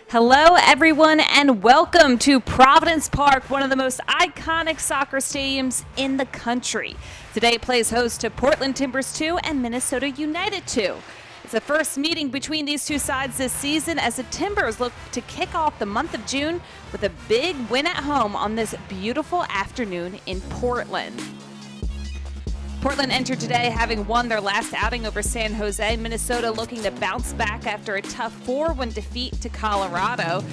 Hello, everyone, and welcome to Providence Park, one of the most iconic soccer stadiums in the country. Today it plays host to Portland Timbers2 and Minnesota United 2. It's the first meeting between these two sides this season as the Timbers look to kick off the month of June with a big win at home on this beautiful afternoon in Portland. Portland entered today having won their last outing over San Jose. Minnesota looking to bounce back after a tough 4-1 defeat to Colorado.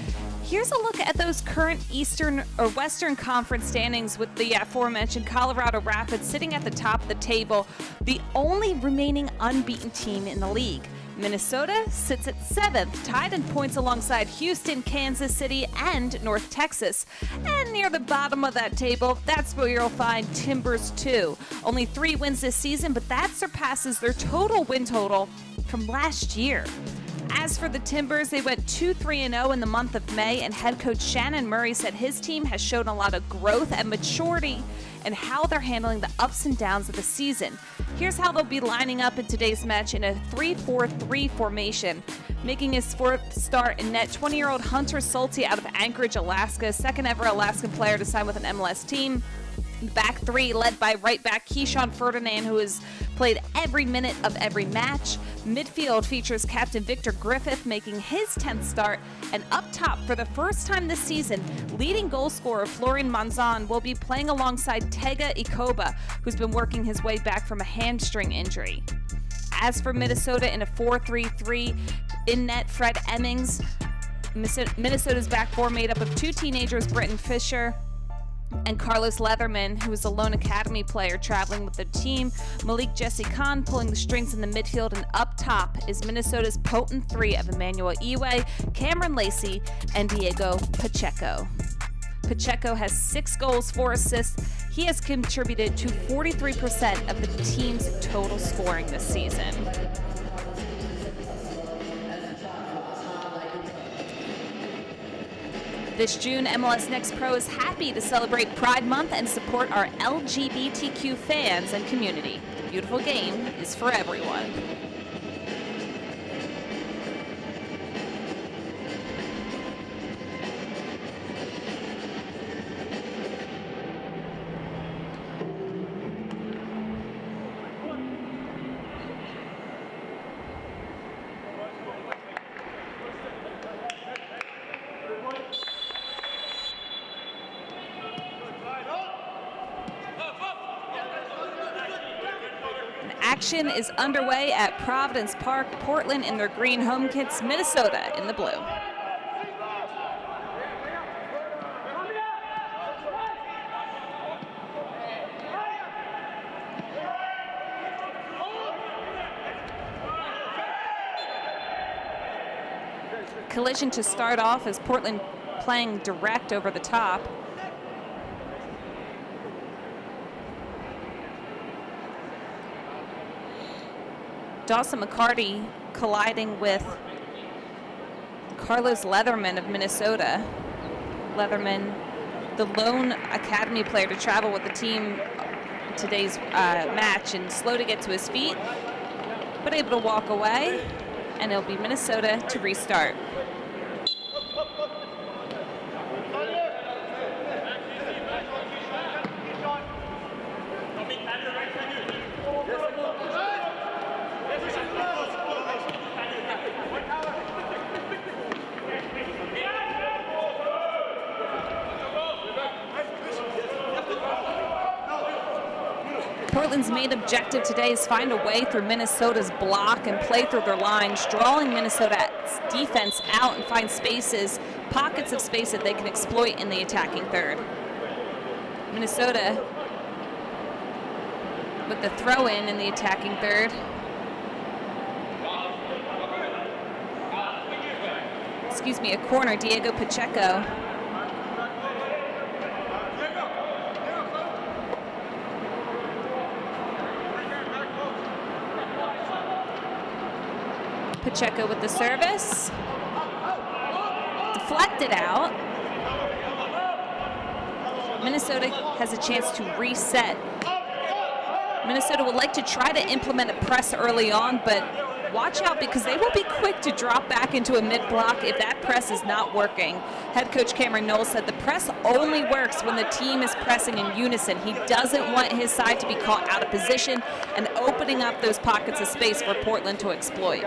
Here's a look at those current Eastern or Western Conference standings with the aforementioned Colorado Rapids sitting at the top of the table, the only remaining unbeaten team in the league. Minnesota sits at 7th, tied in points alongside Houston, Kansas City, and North Texas. And near the bottom of that table, that's where you'll find Timbers2. Only 3 wins this season, but that surpasses their total win total from last year. As for the Timbers, they went 2-3-0 in the month of May, and head coach Shannon Murray said his team has shown a lot of growth and maturity in how they're handling the ups and downs of the season. Here's how they'll be lining up in today's match in a 3-4-3 formation. Making his 4th start in net, 20-year-old Hunter Sulte out of Anchorage, Alaska, second ever Alaskan player to sign with an MLS team. Back 3 led by right back Keyshawn Ferdinand, who has played every minute of every match. Midfield features captain Victor Griffith making his 10th start. And up top, for the first time this season, leading goal scorer Florian Manzan will be playing alongside Tega Ikoba, who's been working his way back from a hamstring injury. As for Minnesota in a 4-3-3, in net Fred Emmings. Minnesota's back 4 made up of 2 teenagers, Britton Fisher and Carlos Leatherman, who is a lone academy player traveling with the team. Malik Jesse Khan pulling the strings in the midfield, and up top is Minnesota's potent 3 of Emmanuel Iwe, Cameron Lacey, and Diego Pacheco. Pacheco has 6 goals, 4 assists. He has contributed to 43% of the team's total scoring this season. This June, MLS Next Pro is happy to celebrate Pride Month and support our LGBTQ fans and community. The beautiful game is for everyone. Action is underway at Providence Park, Portland in their green home kits, Minnesota in the blue. Collision to start off as Portland playing direct over the top. Dawson McCarty colliding with Carlos Leatherman of Minnesota. Leatherman, the lone academy player to travel with the team in today's match, and slow to get to his feet, but able to walk away, and it'll be Minnesota to restart. Portland's main objective today is find a way through Minnesota's block and play through their lines, drawing Minnesota's defense out and find spaces, pockets of space that they can exploit in the attacking third. Minnesota with the throw-in the attacking third. Excuse me, a corner, Diego Pacheco. Pacheco with the service. Deflected out. Minnesota has a chance to reset. Minnesota would like to try to implement a press early on, but watch out because they will be quick to drop back into a mid-block if that press is not working. Head coach Cameron Knowles said the press only works when the team is pressing in unison. He doesn't want his side to be caught out of position and opening up those pockets of space for Portland to exploit.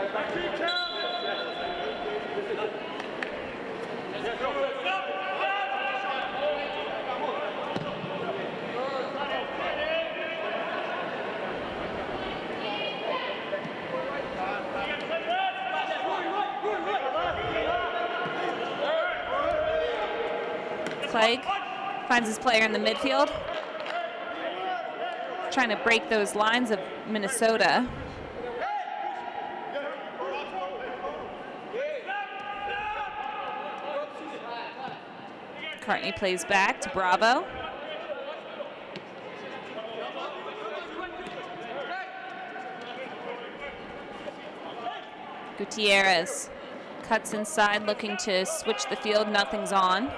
Clegg finds his player in the midfield, trying to break those lines of Minnesota. McCartney plays back to Bravo. Gutierrez cuts inside, looking to switch the field. Nothing's on.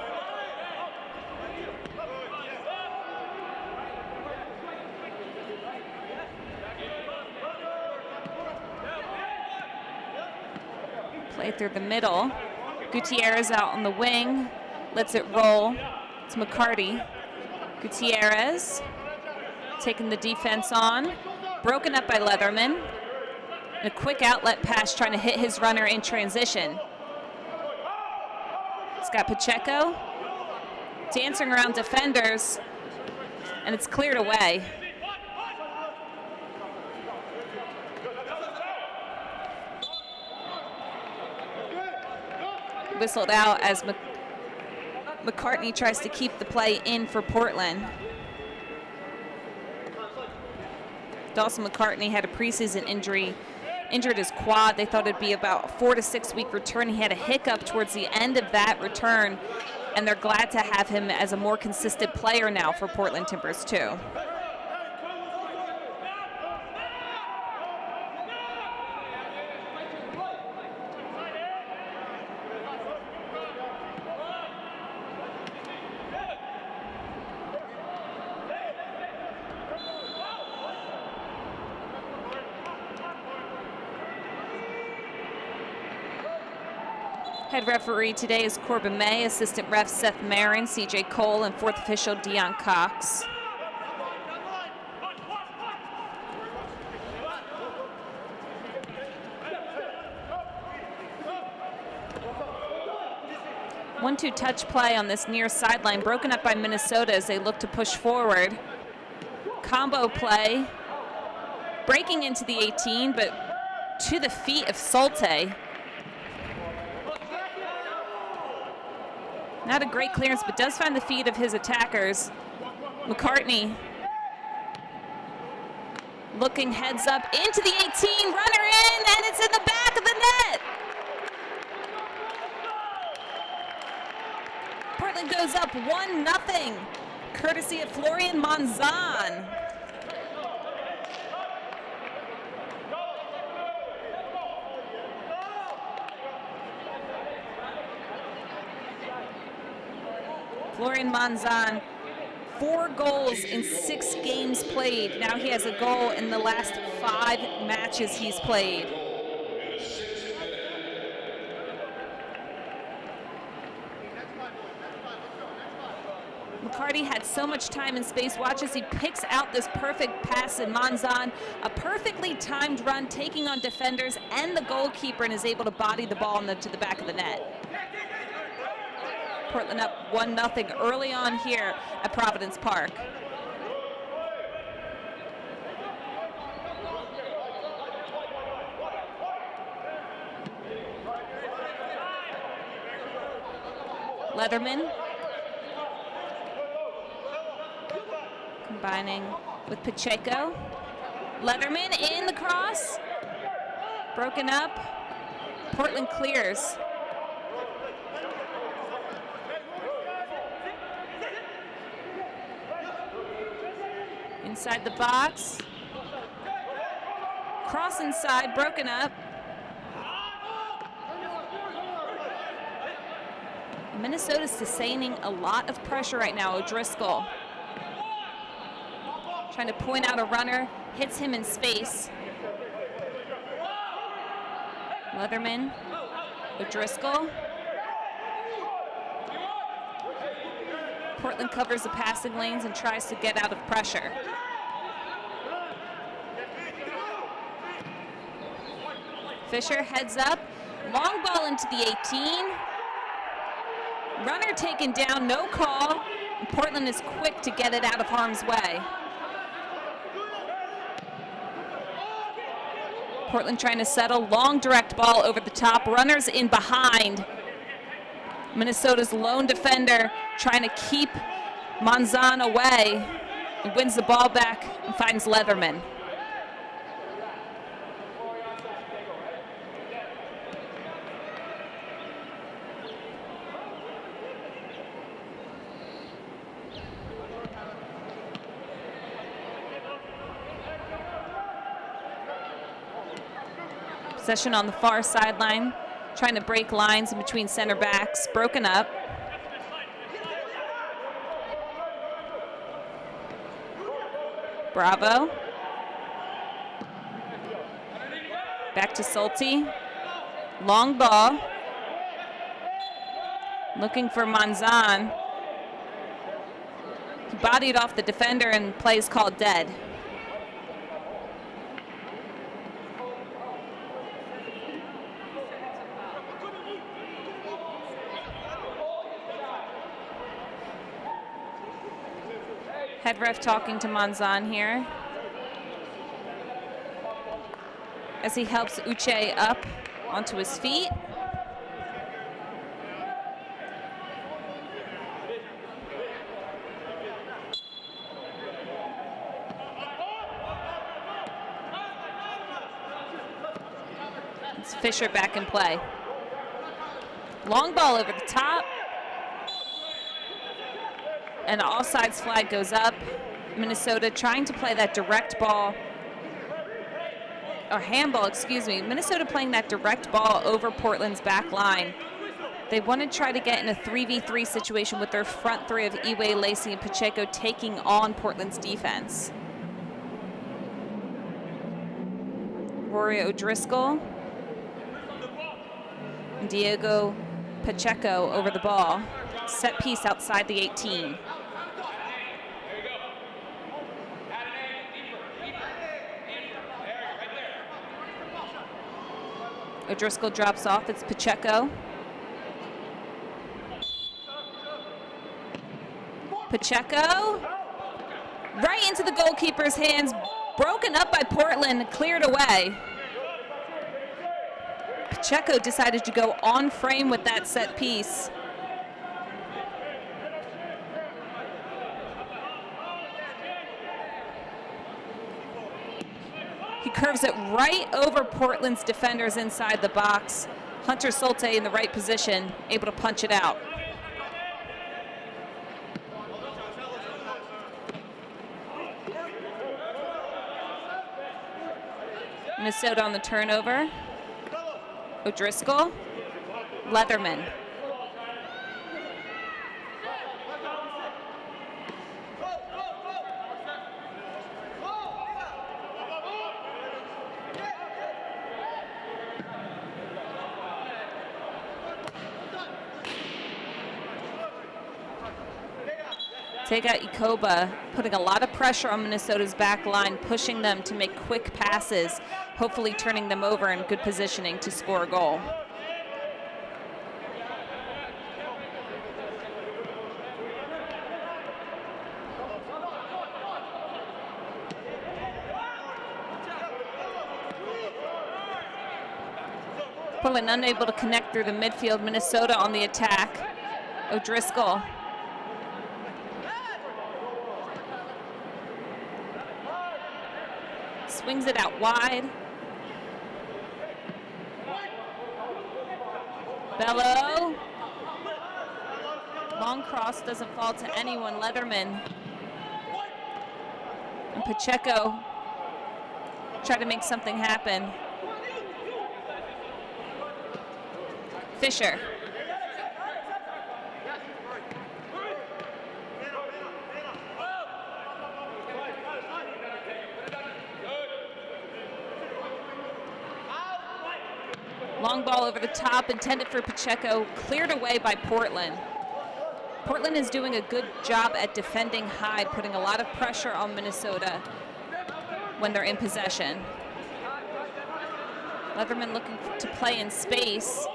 Play through the middle. Gutierrez out on the wing. Lets it roll. It's McCarty. Gutierrez taking the defense on. Broken up by Leatherman. And a quick outlet pass trying to hit his runner in transition. It's got Pacheco dancing around defenders, and it's cleared away. Whistled out as McCartney tries to keep the play in for Portland. Dawson McCartney had a preseason injury, injured his quad. They thought it'd be about a 4 to 6 week return. He had a hiccup towards the end of that return, and they're glad to have him as a more consistent player now for Portland Timbers 2. Head referee today is Corbin May, assistant ref Seth Marin, CJ Cole, and fourth official Dion Cox. One-two touch play on this near sideline, broken up by Minnesota as they look to push forward. Combo play, breaking into the 18, but to the feet of Solte. Not a great clearance, but does find the feet of his attackers. McCartney looking heads up into the 18, runner in, and it's in the back of the net. Portland goes up 1-0, courtesy of Florian Monzon. Florian Monzon, 4 goals in 6 games played. Now he has a goal in the last 5 matches he's played. McCarty had so much time and space. Watch as he picks out this perfect pass in Monzon. A perfectly timed run, taking on defenders and the goalkeeper, and is able to body the ball to the back of the net. Portland up 1-0 early on here at Providence Park. Leatherman combining with Pacheco. Leatherman in the cross. Broken up. Portland clears. Inside the box. Cross inside, broken up. Minnesota's sustaining a lot of pressure right now. O'Driscoll trying to point out a runner, hits him in space. Leatherman, O'Driscoll. Portland covers the passing lanes and tries to get out of pressure. Fisher heads up, long ball into the 18. Runner taken down, no call. Portland is quick to get it out of harm's way. Portland trying to settle, long direct ball over the top, runners in behind. Minnesota's lone defender trying to keep Monzon away. He wins the ball back and finds Leatherman. Possession on the far sideline, trying to break lines in between center backs, broken up. Bravo. Back to Sulte. Long ball. Looking for Monzon. He bodied off the defender and play is called dead. Head ref talking to Monzon here as he helps Uche up onto his feet. It's Fisher back in play. Long ball over the top. And the offsides flag goes up. Minnesota trying to play that direct ball, or handball, excuse me. Minnesota playing that direct ball over Portland's back line. They want to try to get in a 3v3 situation with their front three of Iwe, Lacey, and Pacheco taking on Portland's defense. Rory O'Driscoll and Diego Pacheco over the ball. Set piece outside the 18. O'Driscoll drops off, it's Pacheco. Pacheco, right into the goalkeeper's hands, broken up by Portland, cleared away. Pacheco decided to go on frame with that set piece. He curves it right over Portland's defenders inside the box. Hunter Sulte in the right position, able to punch it out. Minnesota on the turnover. O'Driscoll, Leatherman. Take out Ikoba, putting a lot of pressure on Minnesota's back line, pushing them to make quick passes, hopefully turning them over in good positioning to score a goal. Portland unable to connect through the midfield. Minnesota on the attack. O'Driscoll. Swings it out wide. Bello. Long cross doesn't fall to anyone. Leatherman. And Pacheco try to make something happen. Fisher. Long ball over the top, intended for Pacheco, cleared away by Portland. Portland is doing a good job at defending high, putting a lot of pressure on Minnesota when they're in possession. Leatherman looking to play in space.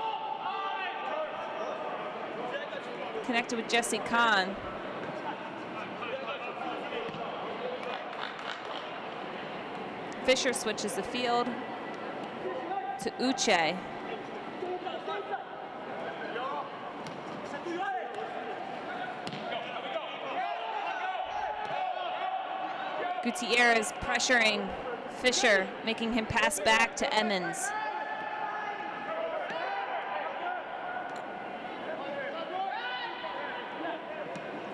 Connected with Jesse Kahn. Fisher switches the field to Uche. Gutierrez pressuring Fisher, making him pass back to Emmons.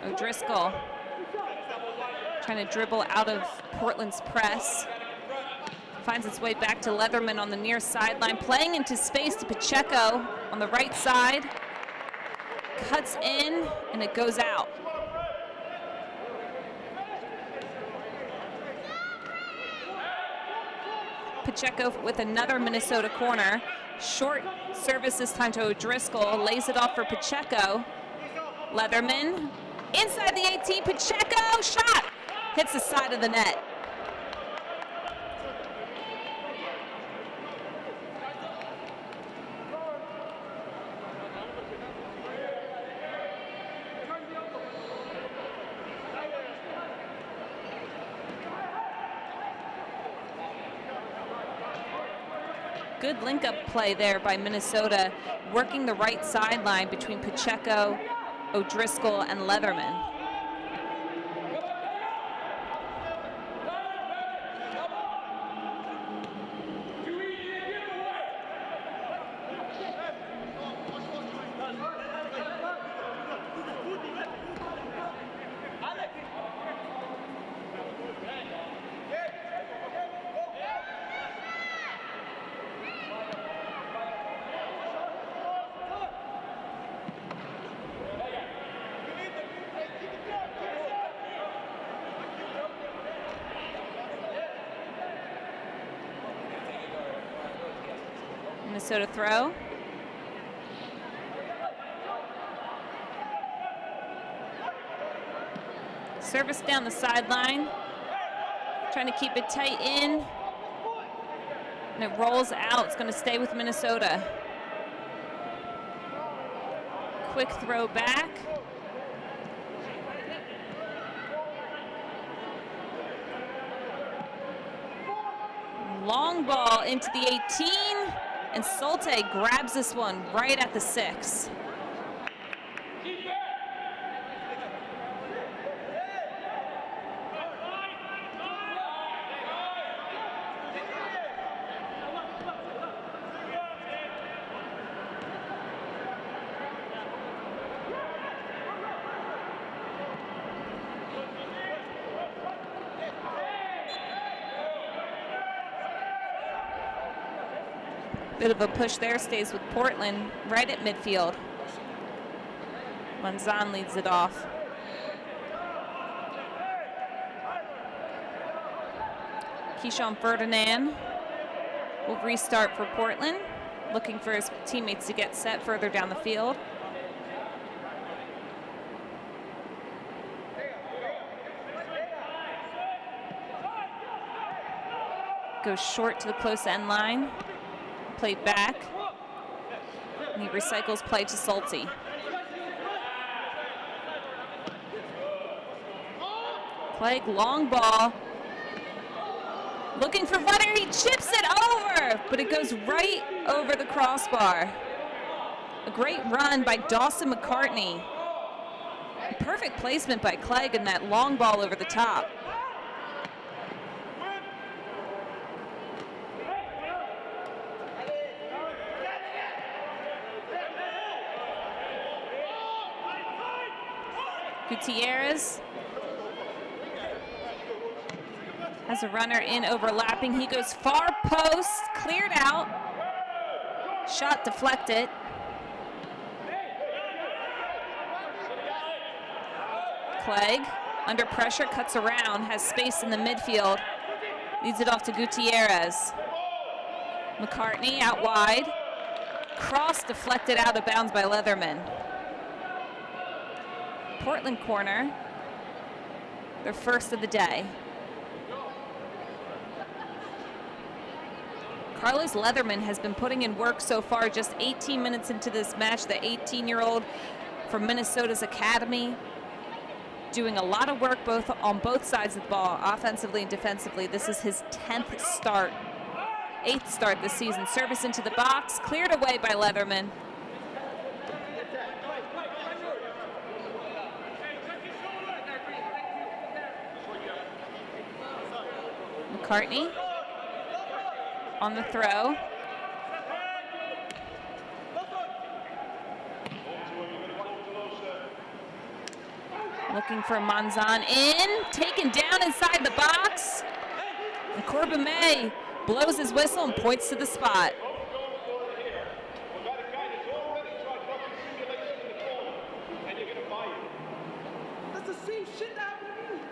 O'Driscoll trying to dribble out of Portland's press. Finds its way back to Leatherman on the near sideline, playing into space to Pacheco on the right side. Cuts in, and it goes out. Pacheco with another Minnesota corner. Short service this time to O'Driscoll, lays it off for Pacheco. Leatherman inside the 18, Pacheco, shot! Hits the side of the net. Good link-up play there by Minnesota, working the right sideline between Pacheco, O'Driscoll, and Leatherman. Minnesota throw. Service down the sideline. Trying to keep it tight in. And it rolls out. It's going to stay with Minnesota. Quick throw back. Long ball into the 18. And Solte grabs this one right at the 6. Bit of a push there, stays with Portland right at midfield. Manzan leads it off. Keyshawn Ferdinand will restart for Portland, looking for his teammates to get set further down the field. Goes short to the close end line. Played back, and he recycles play to Solte. Clegg, long ball, looking for runner, he chips it over, but it goes right over the crossbar. A great run by Dawson McCartney. Perfect placement by Clegg in that long ball over the top. Gutierrez has a runner in overlapping. He goes far post, cleared out. Shot deflected. Clegg, under pressure, cuts around, has space in the midfield. Leads it off to Gutierrez. McCartney out wide. cross deflected out of bounds by Leatherman. Portland corner, their first of the day. Carlos Leatherman has been putting in work so far, just 18 minutes into this match. The 18-year-old from Minnesota's academy, doing a lot of work on both sides of the ball, offensively and defensively. This is his 8th start this season. Service into the box, cleared away by Leatherman. McCartney on the throw. Looking for Manzan in, taken down inside the box. And Corbin May blows his whistle and points to the spot.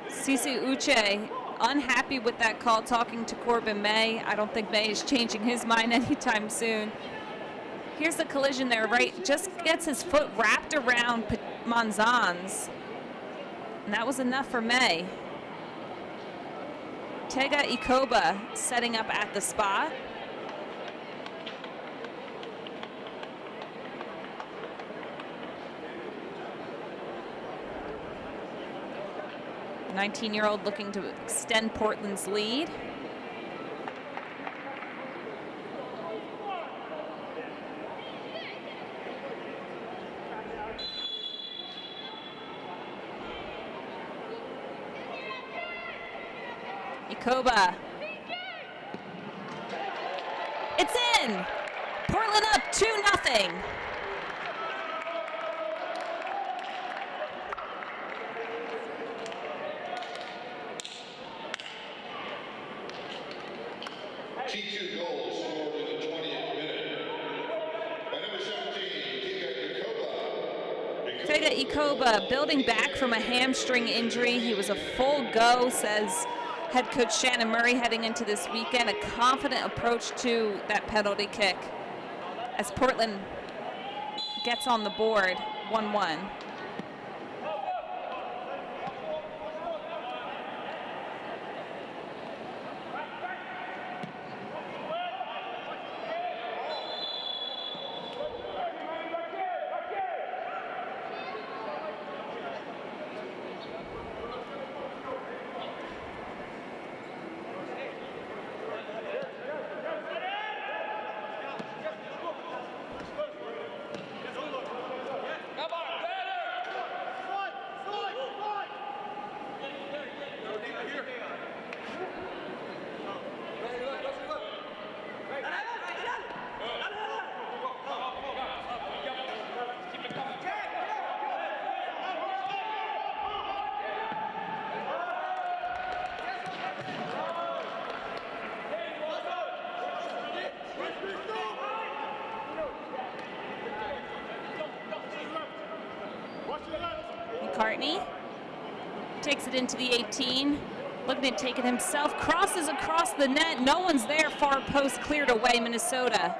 Cece Uche unhappy with that call, talking to Corbin May. I don't think May is changing his mind anytime soon. Here's the collision there, right? Just gets his foot wrapped around Manzan's. And that was enough for May. Tega Ikoba setting up at the spot. The 19-year-old looking to extend Portland's lead. Ikoba. It's in. Portland up 2-0. T2 goals scored in the 20th minute by number 17, Tega Ikoba building back from a hamstring injury. He was a full go, says head coach Shannon Murray heading into this weekend. A confident approach to that penalty kick as Portland gets on the board 1-1. McCartney takes it into the 18, looking to take it himself, crosses across the net, no one's there, far post cleared away, Minnesota.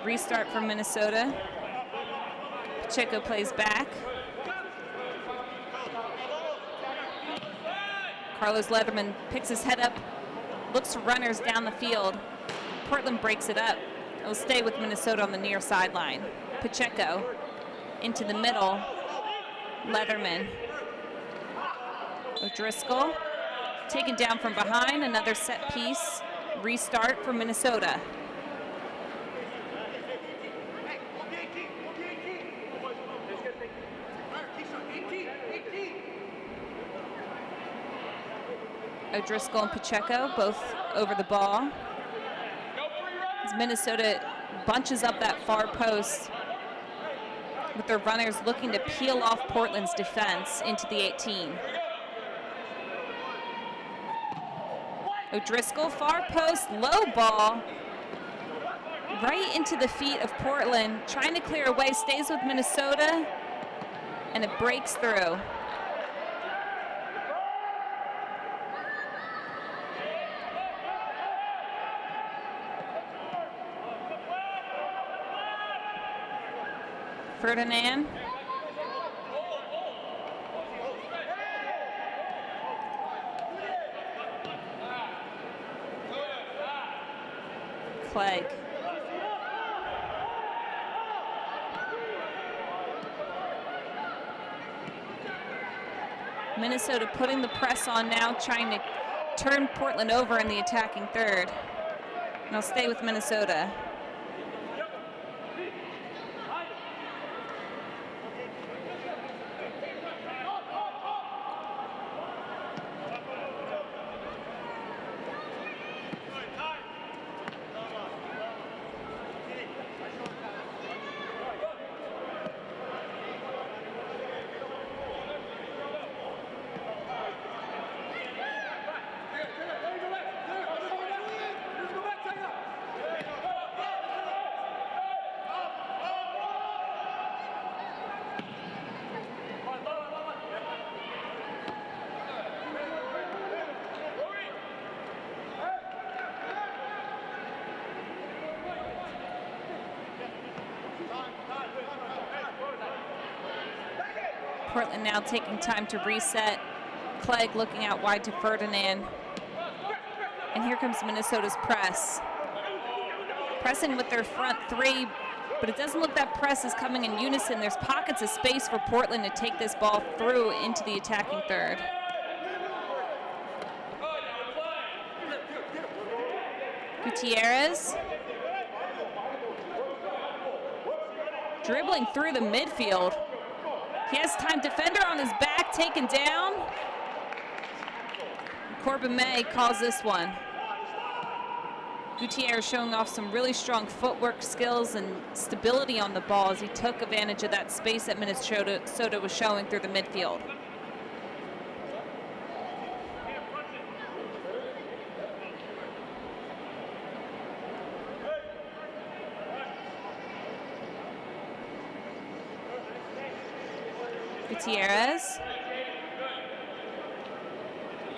Restart from Minnesota. Pacheco plays back. Carlos Leatherman picks his head up, looks for runners down the field. Portland breaks it up. It'll stay with Minnesota on the near sideline. Pacheco into the middle. Leatherman. O'Driscoll taken down from behind. Another set piece. Restart for Minnesota. O'Driscoll and Pacheco both over the ball. As Minnesota bunches up that far post with their runners looking to peel off Portland's defense into the 18. O'Driscoll, far post, low ball. right into the feet of Portland, trying to clear away, stays with Minnesota, and it breaks through. Ferdinand. Clegg. Minnesota putting the press on now, trying to turn Portland over in the attacking third. And I'll stay with Minnesota. Portland now taking time to reset. Clegg looking out wide to Ferdinand. And here comes Minnesota's press. Pressing with their front three, but it doesn't look that press is coming in unison. There's pockets of space for Portland to take this ball through into the attacking third. Gutierrez. Dribbling through the midfield. He has time, defender on his back, taken down. Corbin May calls this one. Gutierrez showing off some really strong footwork skills and stability on the ball as he took advantage of that space that Minnesota was showing through the midfield.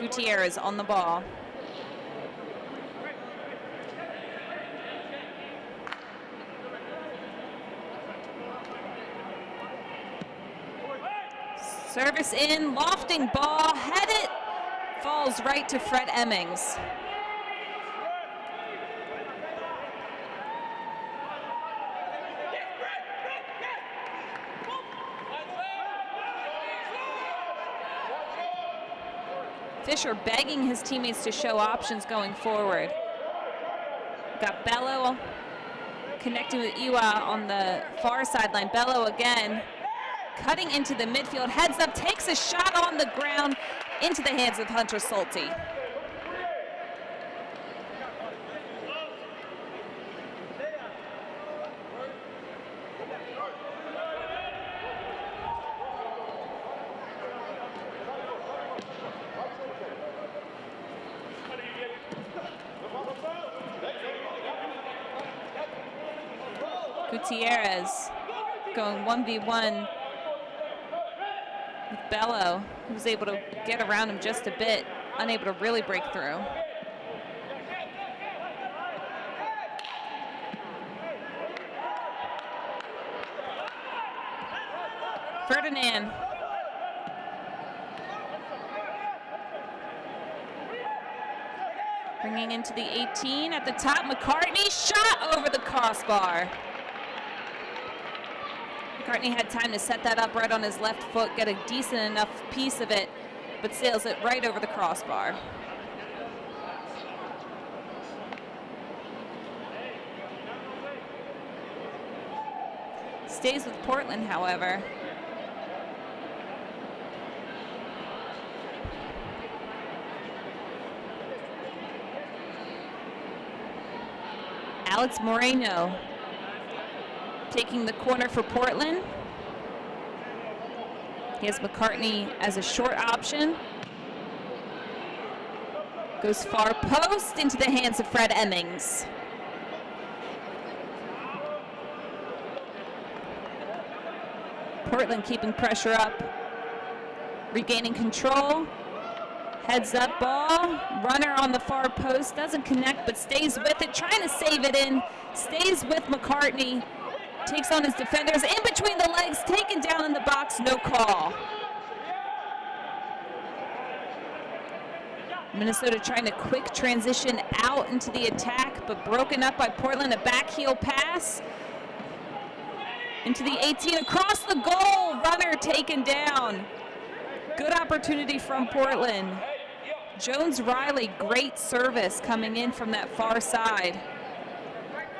Gutierrez on the ball. Service in, lofting ball, headed, falls right to Fred Emmings. Fisher begging his teammates to show options going forward. Got Bello connecting with Iwa on the far sideline. Bello again, cutting into the midfield, heads up, takes a shot on the ground into the hands of Hunter Sulte. Gutierrez going 1v1 with Bello, who was able to get around him just a bit, unable to really break through. Ferdinand. Bringing into the 18 at the top, McCartney, shot over the crossbar. McCartney had time to set that up right on his left foot, get a decent enough piece of it, but sails it right over the crossbar. Stays with Portland, however. Alex Moreno taking the corner for Portland. He has McCartney as a short option. Goes far post into the hands of Fred Emmings. Portland keeping pressure up, regaining control. Heads up ball, runner on the far post, doesn't connect but stays with it, trying to save it in, stays with McCartney, takes on his defenders, in between the legs, taken down in the box, no call. Minnesota trying to quick transition out into the attack, but broken up by Portland, a back heel pass into the 18, across the goal, runner taken down. Good opportunity from Portland. Jones-Riley, great service coming in from that far side.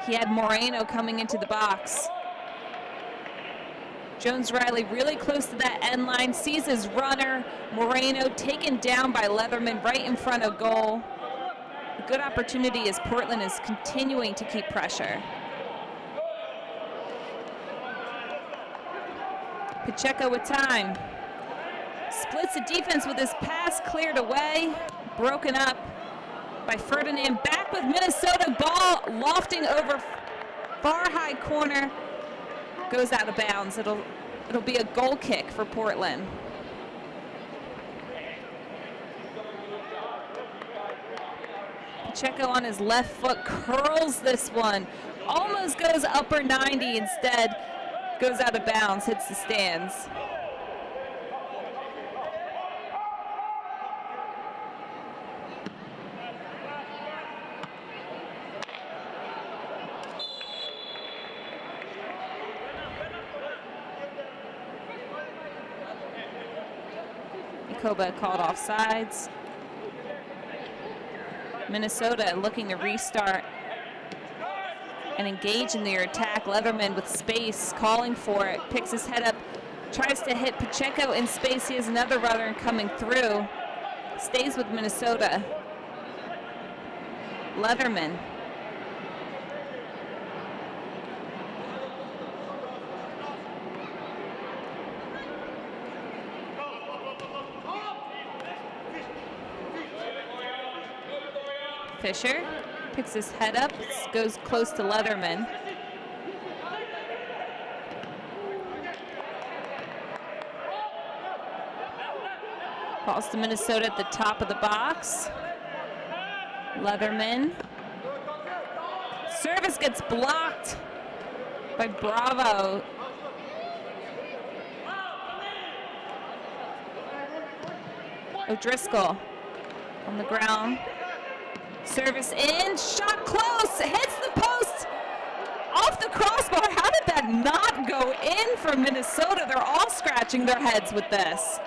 He had Moreno coming into the box. Jones-Riley really close to that end line, sees his runner. Moreno taken down by Leatherman right in front of goal. A good opportunity as Portland is continuing to keep pressure. Pacheco with time. Splits the defense with his pass cleared away, broken up by Ferdinand. Back with Minnesota, ball lofting over far high corner, goes out of bounds. It'll be a goal kick for Portland. Pacheco on his left foot curls this one, almost goes upper 90, instead goes out of bounds, hits the stands. Koba called off sides. Minnesota looking to restart and engage in their attack. Leatherman with space, calling for it, picks his head up, tries to hit Pacheco in space. He has another runner coming through. Stays with Minnesota. Leatherman. Fisher picks his head up, goes close to Leatherman. Balls to Minnesota at the top of the box. Leatherman. Service gets blocked by Bravo. O'Driscoll on the ground. Service in, shot close, hits the post, off the crossbar. How did that not go in for Minnesota? They're all scratching their heads with this.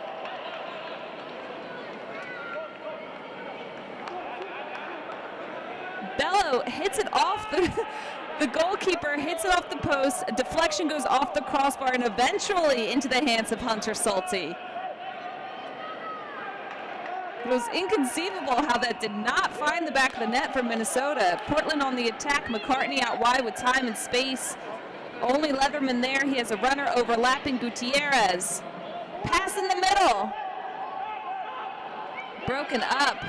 Bello hits it off the goalkeeper, hits it off the post, a deflection goes off the crossbar and eventually into the hands of Hunter Sulte. It was inconceivable how that did not find the back of the net for Minnesota. Portland on the attack, McCartney out wide with time and space. Only Leatherman there. He has a runner overlapping Gutierrez. Pass in the middle. Broken up.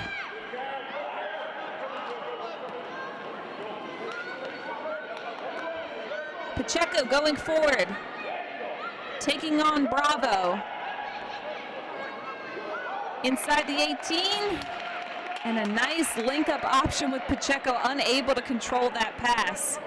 Pacheco going forward. Taking on Bravo. Inside the 18, and a nice link-up option with Pacheco, unable to control that pass.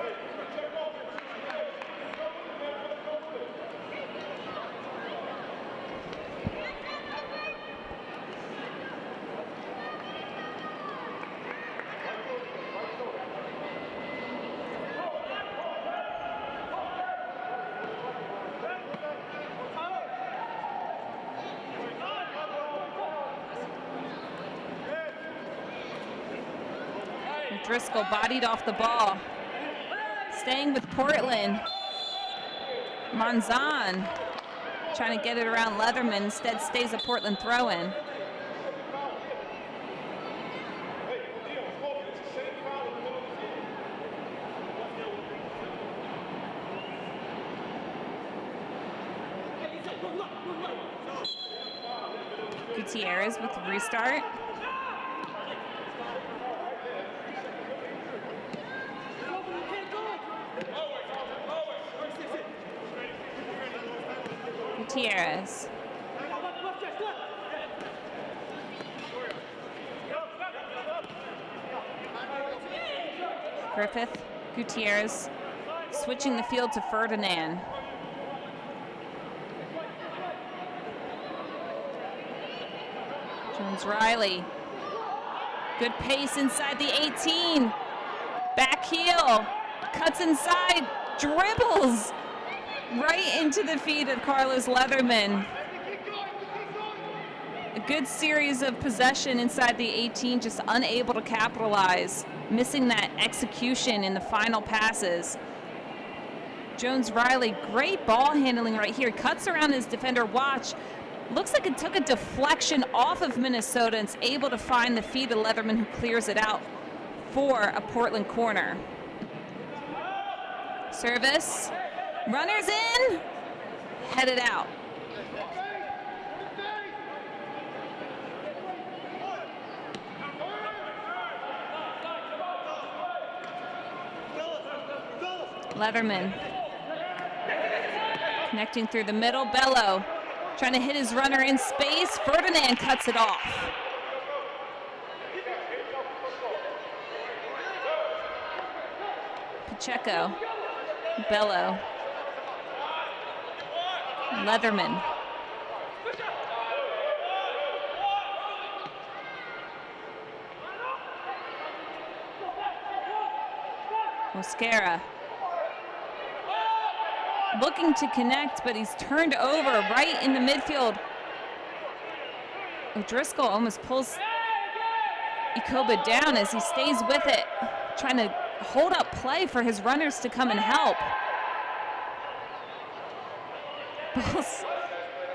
Driscoll bodied off the ball. Staying with Portland. Monzon trying to get it around Leatherman, instead stays a Portland throw-in. Gutierrez with the restart. Gutierrez. Griffith, Gutierrez, switching the field to Ferdinand. Jones-Riley, good pace inside the 18. Back heel, cuts inside, dribbles right into the feet of Carlos Leatherman. A good series of possession inside the 18, just unable to capitalize, missing that execution in the final passes. Jones-Riley, great ball handling right here. Cuts around his defender, watch. Looks like it took a deflection off of Minnesota and is able to find the feet of Leatherman, who clears it out for a Portland corner. Service, runners in, headed out. Leatherman connecting through the middle. Bello trying to hit his runner in space. Ferdinand cuts it off. Pacheco, Bello, Leatherman. Mosquera looking to connect, but he's turned over right in the midfield. O'Driscoll almost pulls Ikoba down as he stays with it, trying to hold up play for his runners to come and help.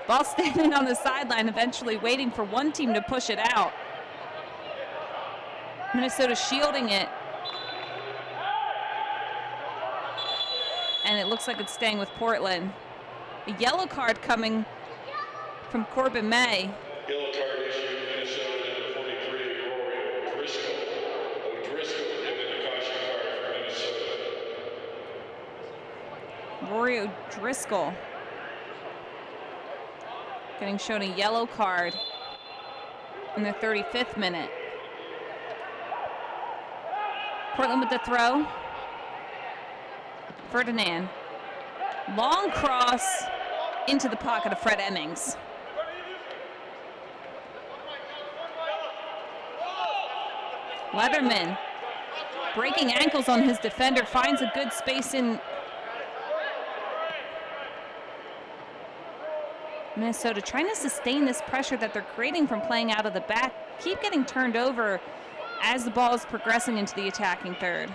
Ball standing on the sideline, eventually waiting for one team to push it out. Minnesota shielding it. And it looks like it's staying with Portland. A yellow card coming from Corbin May. Yellow card issued Minnesota number 43, Rory O'Driscoll. O'Driscoll given a caution card for Minnesota. Rory O'Driscoll getting shown a yellow card in the 35th minute. Portland with the throw. Ferdinand, long cross into the pocket of Fred Emmings. Leatherman breaking ankles on his defender, finds a good space in. Minnesota trying to sustain this pressure that they're creating from playing out of the back, keep getting turned over as the ball is progressing into the attacking third.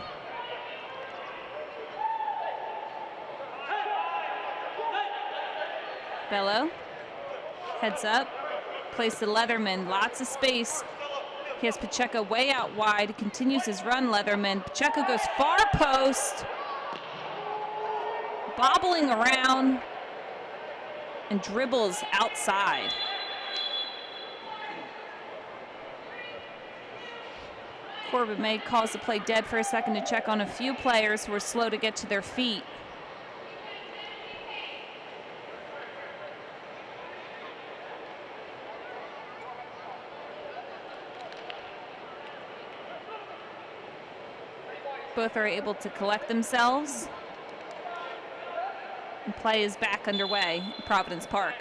Bello heads up, plays to Leatherman, lots of space. He has Pacheco way out wide, continues his run, Leatherman. Pacheco goes far post, bobbling around, and dribbles outside. Corbin May calls the play dead for a second to check on a few players who are slow to get to their feet. Both are able to collect themselves, and play is back underway at Providence Park.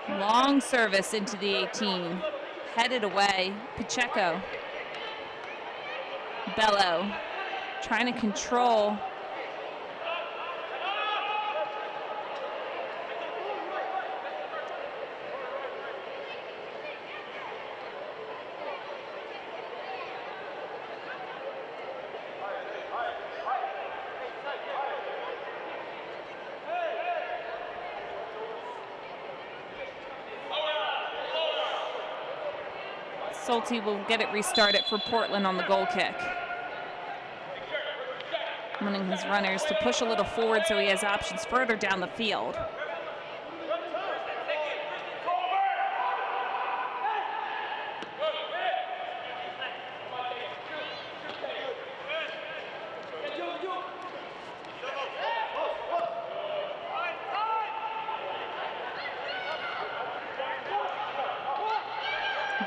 Long service into the 18, headed away. Pacheco, Bello trying to control. Solti will get it restarted for Portland on the goal kick. Wanting his runners to push a little forward so he has options further down the field.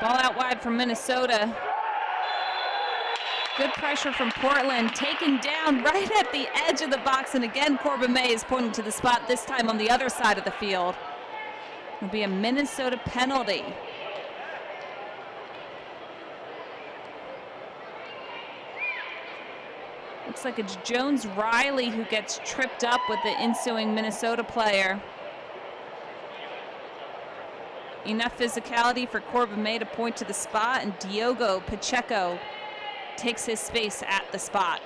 Ball out wide from Minnesota. Good pressure from Portland, taken down right at the edge of the box, and again Corbin May is pointing to the spot, this time on the other side of the field. It'll be a Minnesota penalty. Looks like it's Jones Riley who gets tripped up with the ensuing Minnesota player. Enough physicality for Corbin May to point to the spot, and Diogo Pacheco takes his space at the spot.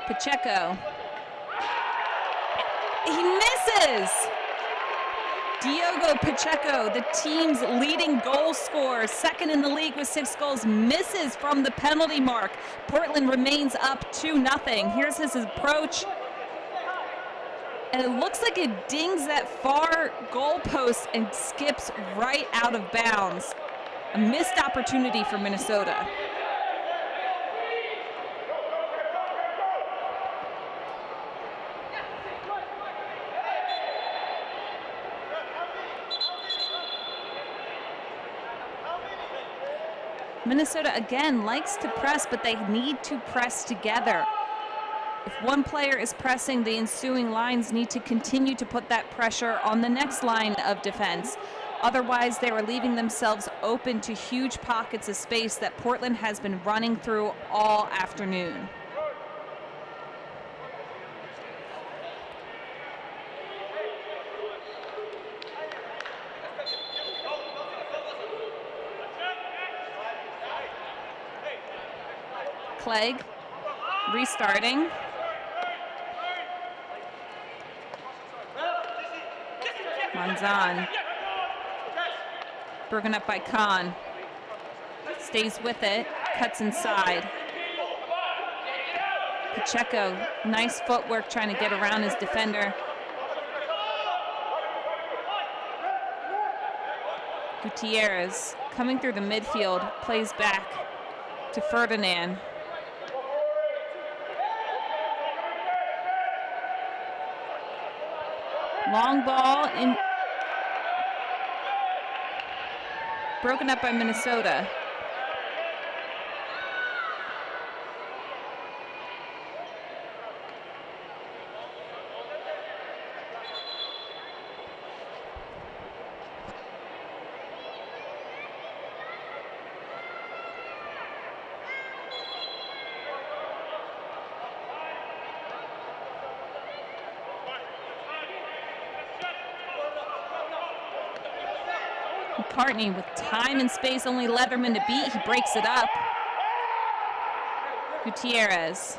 Pacheco. He misses! Diogo Pacheco, the team's leading goal scorer, second in the league with 6 goals, misses from the penalty mark. Portland remains up 2-0. Here's his approach. And it looks like it dings that far goal post and skips right out of bounds. A missed opportunity for Minnesota. Minnesota, again, likes to press, but they need to press together. If one player is pressing, the ensuing lines need to continue to put that pressure on the next line of defense. Otherwise, they are leaving themselves open to huge pockets of space that Portland has been running through all afternoon. Clegg restarting. Manzan. Broken up by Khan. Stays with it, cuts inside. Pacheco, nice footwork trying to get around his defender. Gutierrez coming through the midfield, plays back to Ferdinand. Long ball in, broken up by Minnesota. McCartney with time and space, only Leatherman to beat. He breaks it up. Gutierrez.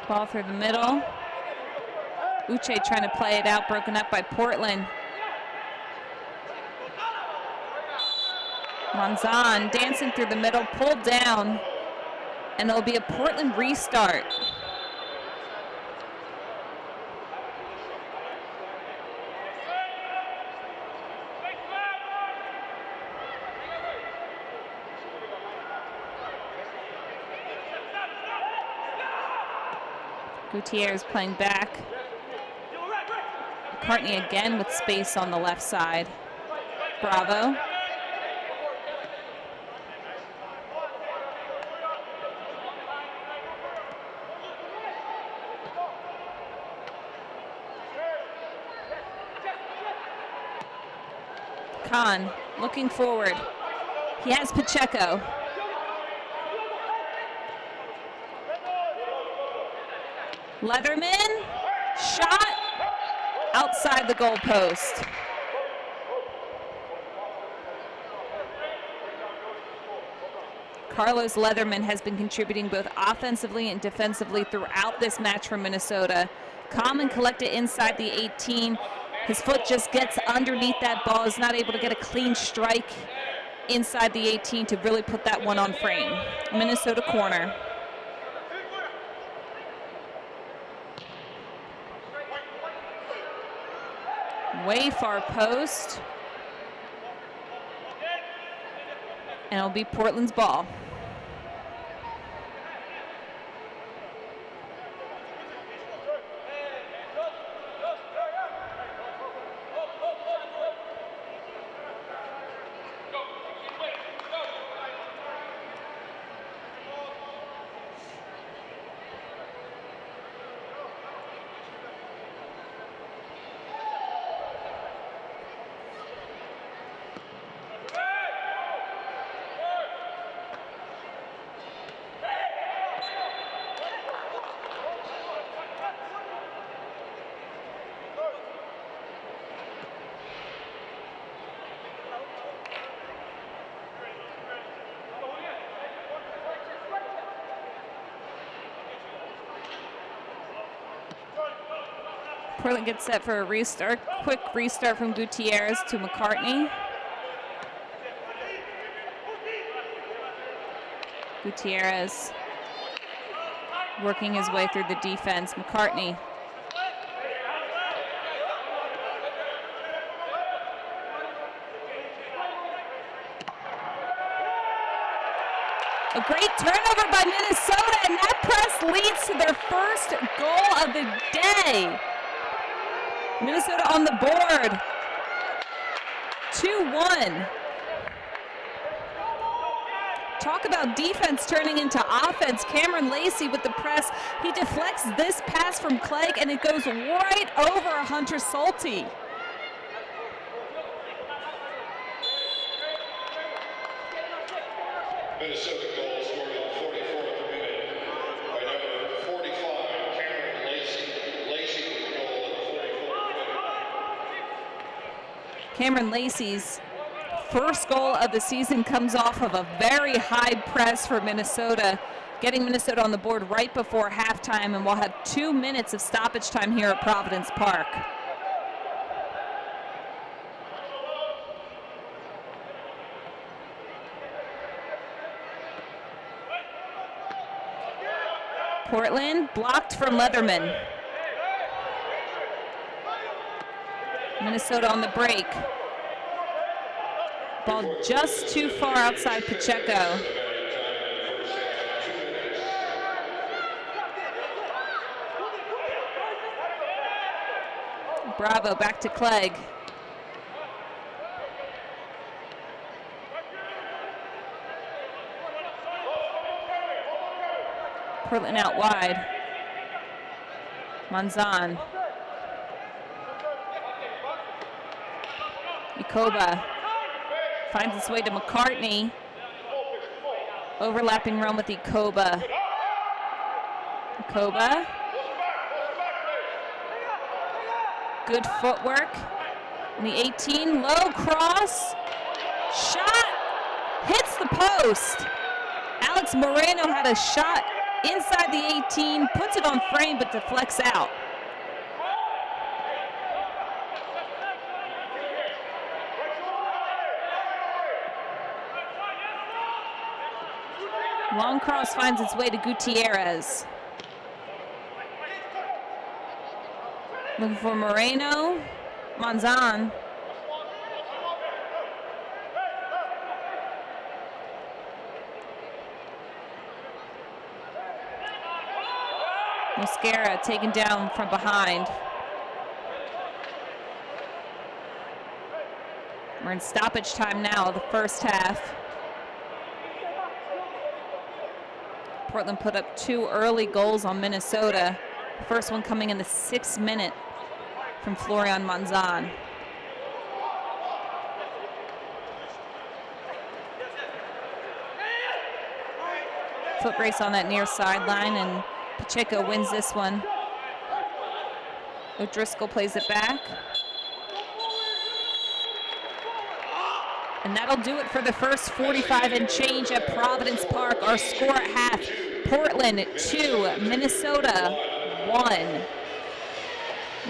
Ball through the middle. Uche trying to play it out, broken up by Portland. Manzan dancing through the middle, pulled down. And it'll be a Portland restart. Gutierrez playing back. McCartney again with space on the left side. Bravo. Khan looking forward. He has Pacheco. Leatherman, shot outside the goal post. Carlos Leatherman has been contributing both offensively and defensively throughout this match for Minnesota. Calm and collected inside the 18. His foot just gets underneath that ball, is not able to get a clean strike. inside the 18 to really put that one on frame. Minnesota corner. Way far post. And it'll be Portland's ball. Portland gets set for a restart. Quick restart from Gutierrez to McCartney. Gutierrez working his way through the defense. McCartney. A great turnover by Minnesota, and that press leads to their first goal of the day. Minnesota on the board. 2-1. Talk about defense turning into offense. Cameron Lacey with the press. He deflects this pass from Clegg, and it goes right over Hunter Salty. Minnesota goal scored in the 44th minute by number 45, Cameron Lacey. Lacey with the goal in the 44th minute. Cameron Lacey's first goal of the season comes off of a very high press for Minnesota, getting Minnesota on the board right before halftime, and we'll have 2 minutes of stoppage time here at Providence Park. Portland blocked from Leatherman. Minnesota on the break. Ball just too far outside Pacheco. Bravo back to Clegg. Portland out wide. Manzan. Yacoba finds its way to McCartney. Overlapping run with Yacoba. Yacoba. Good footwork. In the 18, low cross. Shot. Hits the post. Alex Moreno had a shot inside the 18, puts it on frame, but deflects out. Long cross finds its way to Gutierrez. Looking for Moreno. Manzan. Mosquera taken down from behind. We're in stoppage time now, the first half. Portland put up 2 early goals on Minnesota. The first one coming in the 6th minute from Florian Manzan. Foot race on that near sideline, and Pacheco wins this one. O'Driscoll plays it back. And that'll do it for the first 45 and change at Providence Park. Our score at half, Portland 2, Minnesota 1.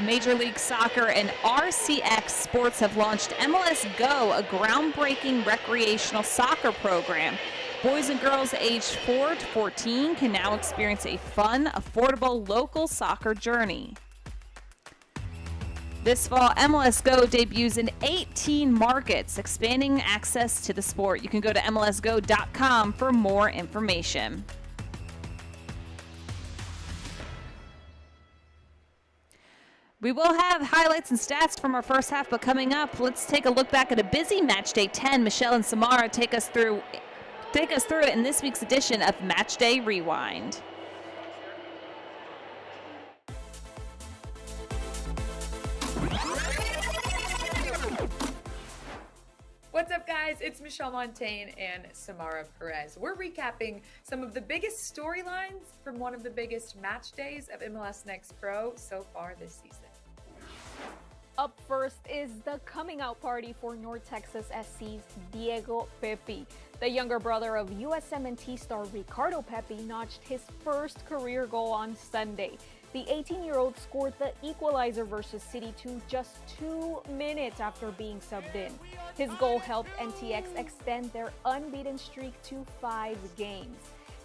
Major League Soccer and RCX Sports have launched MLS Go, a groundbreaking recreational soccer program. Boys and girls aged 4 to 14 can now experience a fun, affordable local soccer journey. This fall, MLS Go debuts in 18 markets, expanding access to the sport. You can go to MLSGo.com for more information. We will have highlights and stats from our first half, but coming up, let's take a look back at a busy match day 10. Michelle and Samara take us through it in this week's edition of Match Day Rewind. What's up, guys? It's Michelle Montaigne and Samara Perez. We're recapping some of the biggest storylines from one of the biggest match days of MLS Next Pro so far this season. Up first is the coming out party for North Texas SC's Diego Pepi. The younger brother of USMNT star Ricardo Pepi notched his first career goal on Sunday. The 18-year-old scored the equalizer versus City 2 just 2 minutes after being subbed in. His goal helped NTX extend their unbeaten streak to 5 games.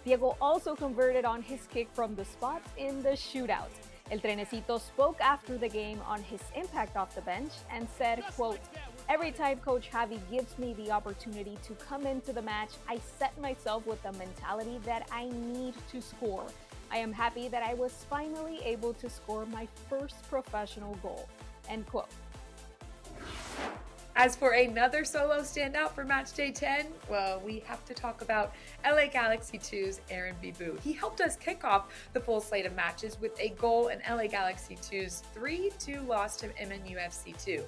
Diego also converted on his kick from the spot in the shootout. El Trenecito spoke after the game on his impact off the bench and said, quote, "Every time Coach Javi gives me the opportunity to come into the match, I set myself with the mentality that I need to score. I am happy that I was finally able to score my first professional goal," end quote. As for another solo standout for match day 10, well, we have to talk about LA Galaxy 2's Aaron Bibu. He helped us kick off the full slate of matches with a goal in LA Galaxy 2's 3-2 loss to MNUFC2.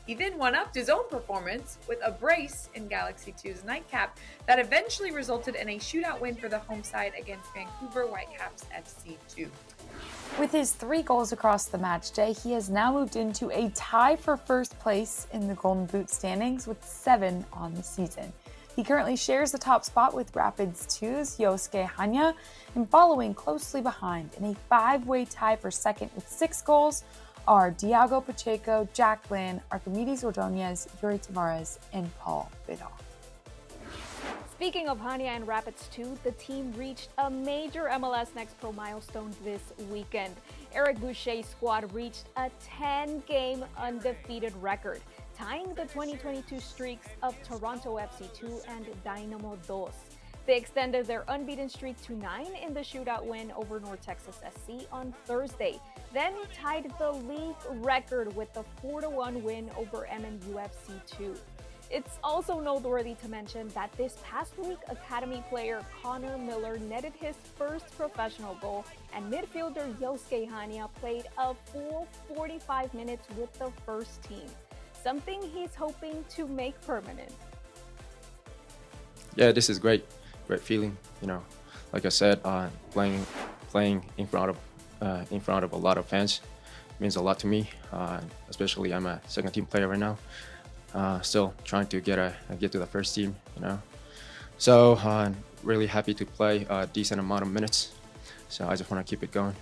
He then one-upped his own performance with a brace in Galaxy 2's nightcap that eventually resulted in a shootout win for the home side against Vancouver Whitecaps FC2. With his 3 goals across the match day, he has now moved into a tie for first place in the Golden Boot standings with 7 on the season. He currently shares the top spot with Rapids 2's Yosuke Hanya, and following closely behind in a 5-way tie for second with 6 goals are Diago Pacheco, Jack Lynn, Archimedes Ordonez, Yuri Tavares, and Paul Vidal. Speaking of Hania and Rapids 2, the team reached a major MLS Next Pro milestone this weekend. Eric Boucher's squad reached a 10-game undefeated record, tying the 2022 streaks of Toronto FC2 and Dynamo 2. They extended their unbeaten streak to 9 in the shootout win over North Texas SC on Thursday, then tied the league record with the 4-1 win over MNUFC2. It's also noteworthy to mention that this past week, Academy player Connor Miller netted his first professional goal, and midfielder Yosuke Hanya played a full 45 minutes with the first team, something he's hoping to make permanent. Yeah, this is great feeling. You know, like I said, playing in front of a lot of fans means a lot to me. Especially I'm a second team player right now. Still trying to get to the first team, you know. So really happy to play a decent amount of minutes. So I just want to keep it going.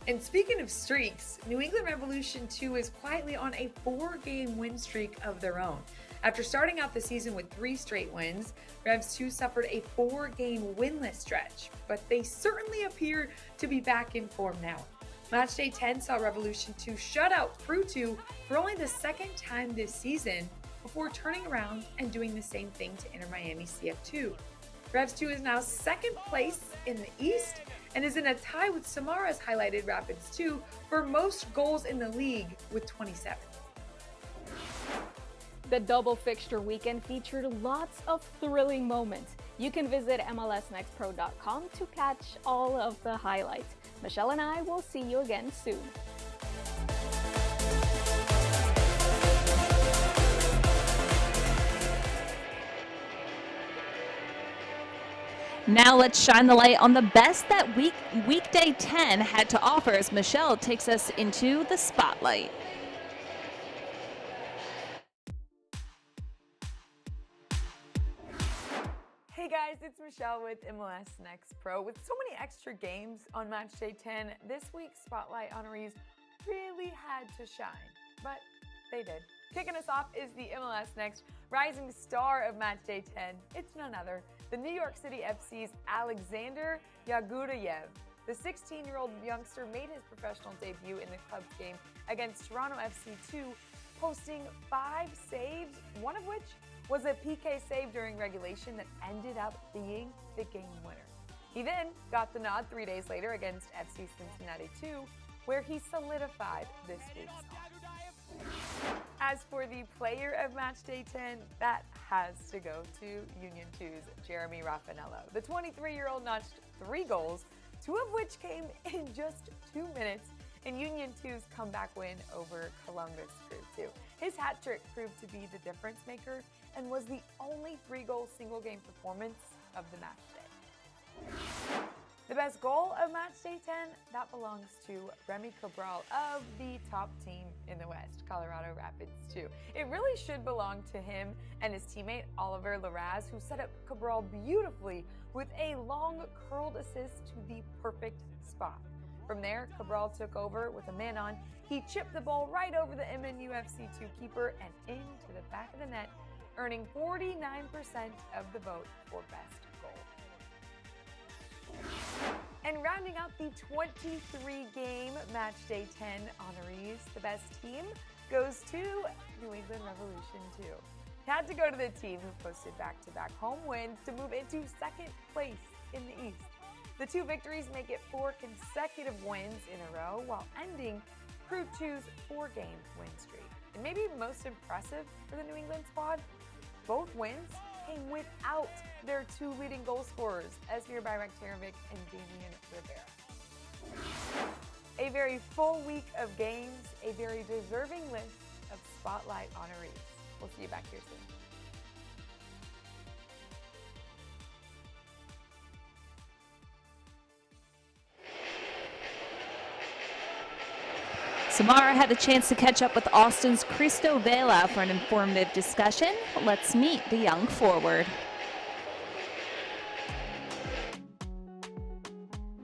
And speaking of streaks, New England Revolution 2 is quietly on a 4-game win streak of their own. After starting out the season with 3 straight wins, Revs 2 suffered a 4-game winless stretch, but they certainly appear to be back in form now. Matchday 10 saw Revolution 2 shut out Crew 2 for only the second time this season before turning around and doing the same thing to Inter Miami CF2. Revs 2 is now second place in the East and is in a tie with Samara's highlighted Rapids 2 for most goals in the league with 27. The double fixture weekend featured lots of thrilling moments. You can visit MLSNextPro.com to catch all of the highlights. Michelle and I will see you again soon. Now let's shine the light on the best that weekday 10 had to offer as Michelle takes us into the spotlight. Hey guys, it's Michelle with MLS Next Pro. With so many extra games on Matchday 10, this week's Spotlight honorees really had to shine, but they did. Kicking us off is the MLS Next rising star of match day 10. It's none other than New York City FC's Alexander Yagudayev. The 16-year-old youngster made his professional debut in the club's game against Toronto FC2, posting 5 saves, one of which was a PK save during regulation that ended up being the game winner. He then got the nod 3 days later against FC Cincinnati 2, where he solidified this week's song. As for the player of match day 10, that has to go to Union 2's Jeremy Raffanello. The 23-year-old notched 3 goals, 2 of which came in just 2 minutes in Union 2's comeback win over Columbus Crew 2. His hat trick proved to be the difference maker and was the only 3-goal single-game performance of the match day. The best goal of match day 10, that belongs to Remy Cabral of the top team in the West, Colorado Rapids 2. It really should belong to him and his teammate Oliver Larraz, who set up Cabral beautifully with a long curled assist to the perfect spot. From there, Cabral took over with a man on. He chipped the ball right over the MNUFC2 keeper and into the back of the net, earning 49% of the vote for best goal. And rounding out the 23-game match day 10 honorees, the best team goes to New England Revolution 2. Had to go to the team who posted back-to-back home wins to move into second place in the East. The 2 victories make it 4 consecutive wins in a row while ending Crew 2's 4-game win streak. And maybe most impressive for the New England squad, both wins came without their 2 leading goal scorers, Esmir Bayraktarovic and Damian Rivera. A very full week of games, a very deserving list of spotlight honorees. We'll see you back here soon. Samara had the chance to catch up with Austin's Cristo Vela for an informative discussion. Let's meet the young forward.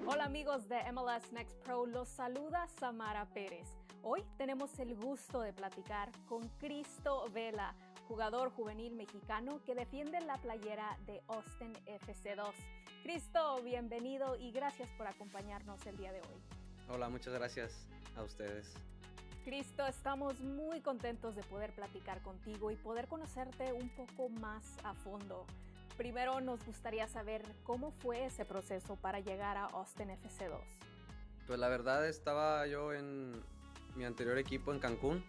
Hola amigos de MLS Next Pro, los saluda Samara Pérez. Hoy tenemos el gusto de platicar con Cristo Vela, jugador juvenil mexicano que defiende la playera de Austin FC2. Cristo, bienvenido y gracias por acompañarnos el día de hoy. Hola, muchas gracias a ustedes. Cristo, estamos muy contentos de poder platicar contigo y poder conocerte un poco más a fondo. Primero nos gustaría saber cómo fue ese proceso para llegar a Austin FC2. Pues la verdad estaba yo en mi anterior equipo en Cancún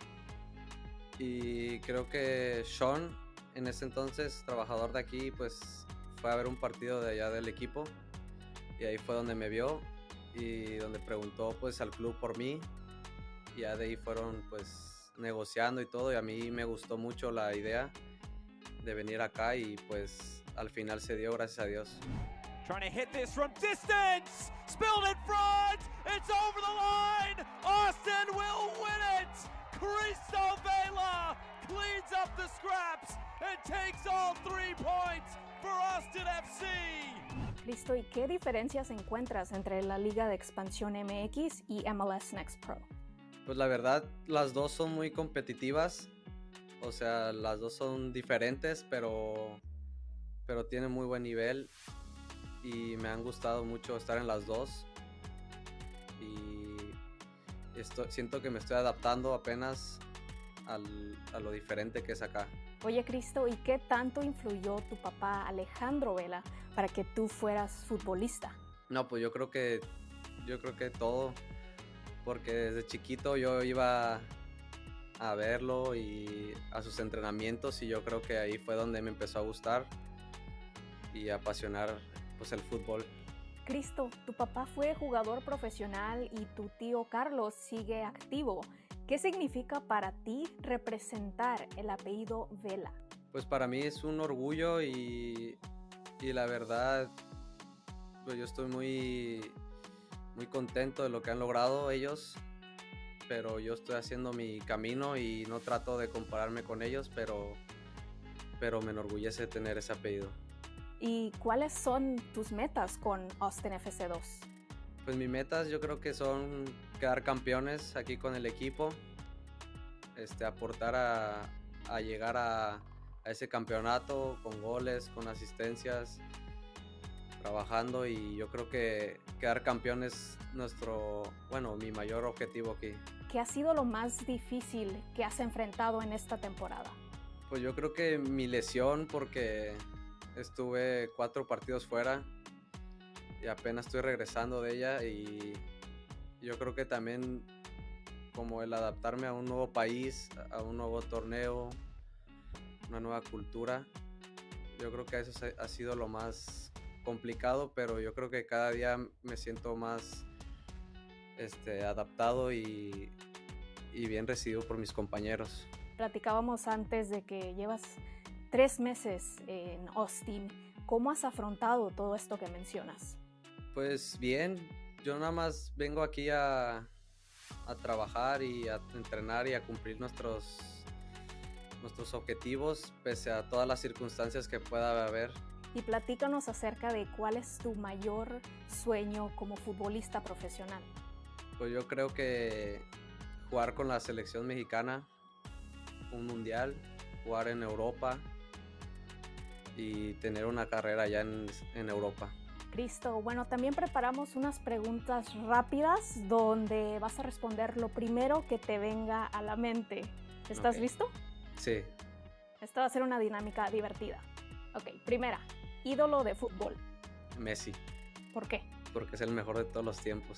y creo que Sean, en ese entonces trabajador de aquí, pues fue a ver un partido de allá del equipo y ahí fue donde me vio y donde preguntó pues al club por mí y ya de ahí fueron pues negociando y todo y a mí me gustó mucho la idea de venir acá y pues al final se dio, gracias a Dios. Trying to hit this from distance, spilled in front, it's over the line, Austin will win it! Cristo Vela cleans up the scraps and takes all 3 points for Austin FC! Listo, ¿y qué diferencias encuentras entre la Liga de Expansión MX y MLS Next Pro? Pues la verdad, las dos son muy competitivas, o sea, las dos son diferentes, pero tienen muy buen nivel y me han gustado mucho estar en las dos y siento que me estoy adaptando apenas a lo diferente que es acá. Oye, Cristo, ¿y qué tanto influyó tu papá Alejandro Vela para que tú fueras futbolista? No, pues yo creo que todo, porque desde chiquito yo iba a verlo y a sus entrenamientos y yo creo que ahí fue donde me empezó a gustar y a apasionar pues el fútbol. Cristo, tu papá fue jugador profesional y tu tío Carlos sigue activo. ¿Qué significa para ti representar el apellido Vela? Pues para mí es un orgullo y la verdad pues yo estoy muy contento de lo que han logrado ellos, pero yo estoy haciendo mi camino y no trato de compararme con ellos, pero me enorgullece tener ese apellido. ¿Y cuáles son tus metas con Austin FC2? Pues mis metas yo creo que son quedar campeones aquí con el equipo, aportar a llegar a ese campeonato con goles, con asistencias, trabajando, y yo creo que quedar campeón es mi mayor objetivo aquí. ¿Qué ha sido lo más difícil que has enfrentado en esta temporada? Pues yo creo que mi lesión, porque estuve 4 partidos fuera y apenas estoy regresando de ella, y yo creo que también como el adaptarme a un nuevo país, a un nuevo torneo, una nueva cultura, yo creo que eso ha sido lo más complicado, pero yo creo que cada día me siento más adaptado y bien recibido por mis compañeros. Platicábamos antes de que llevas 3 meses en Austin. ¿Cómo has afrontado todo esto que mencionas? Pues bien, yo nada más vengo aquí a trabajar y a entrenar y a cumplir nuestros objetivos, pese a todas las circunstancias que pueda haber. Y platícanos acerca de cuál es tu mayor sueño como futbolista profesional. Pues yo creo que jugar con la selección mexicana, un mundial, jugar en Europa y tener una carrera allá en Europa. Cristo, bueno, también preparamos unas preguntas rápidas donde vas a responder lo primero que te venga a la mente. ¿Estás listo? Sí. Esta va a ser una dinámica divertida. Ok, primera, ídolo de fútbol. Messi. ¿Por qué? Porque es el mejor de todos los tiempos.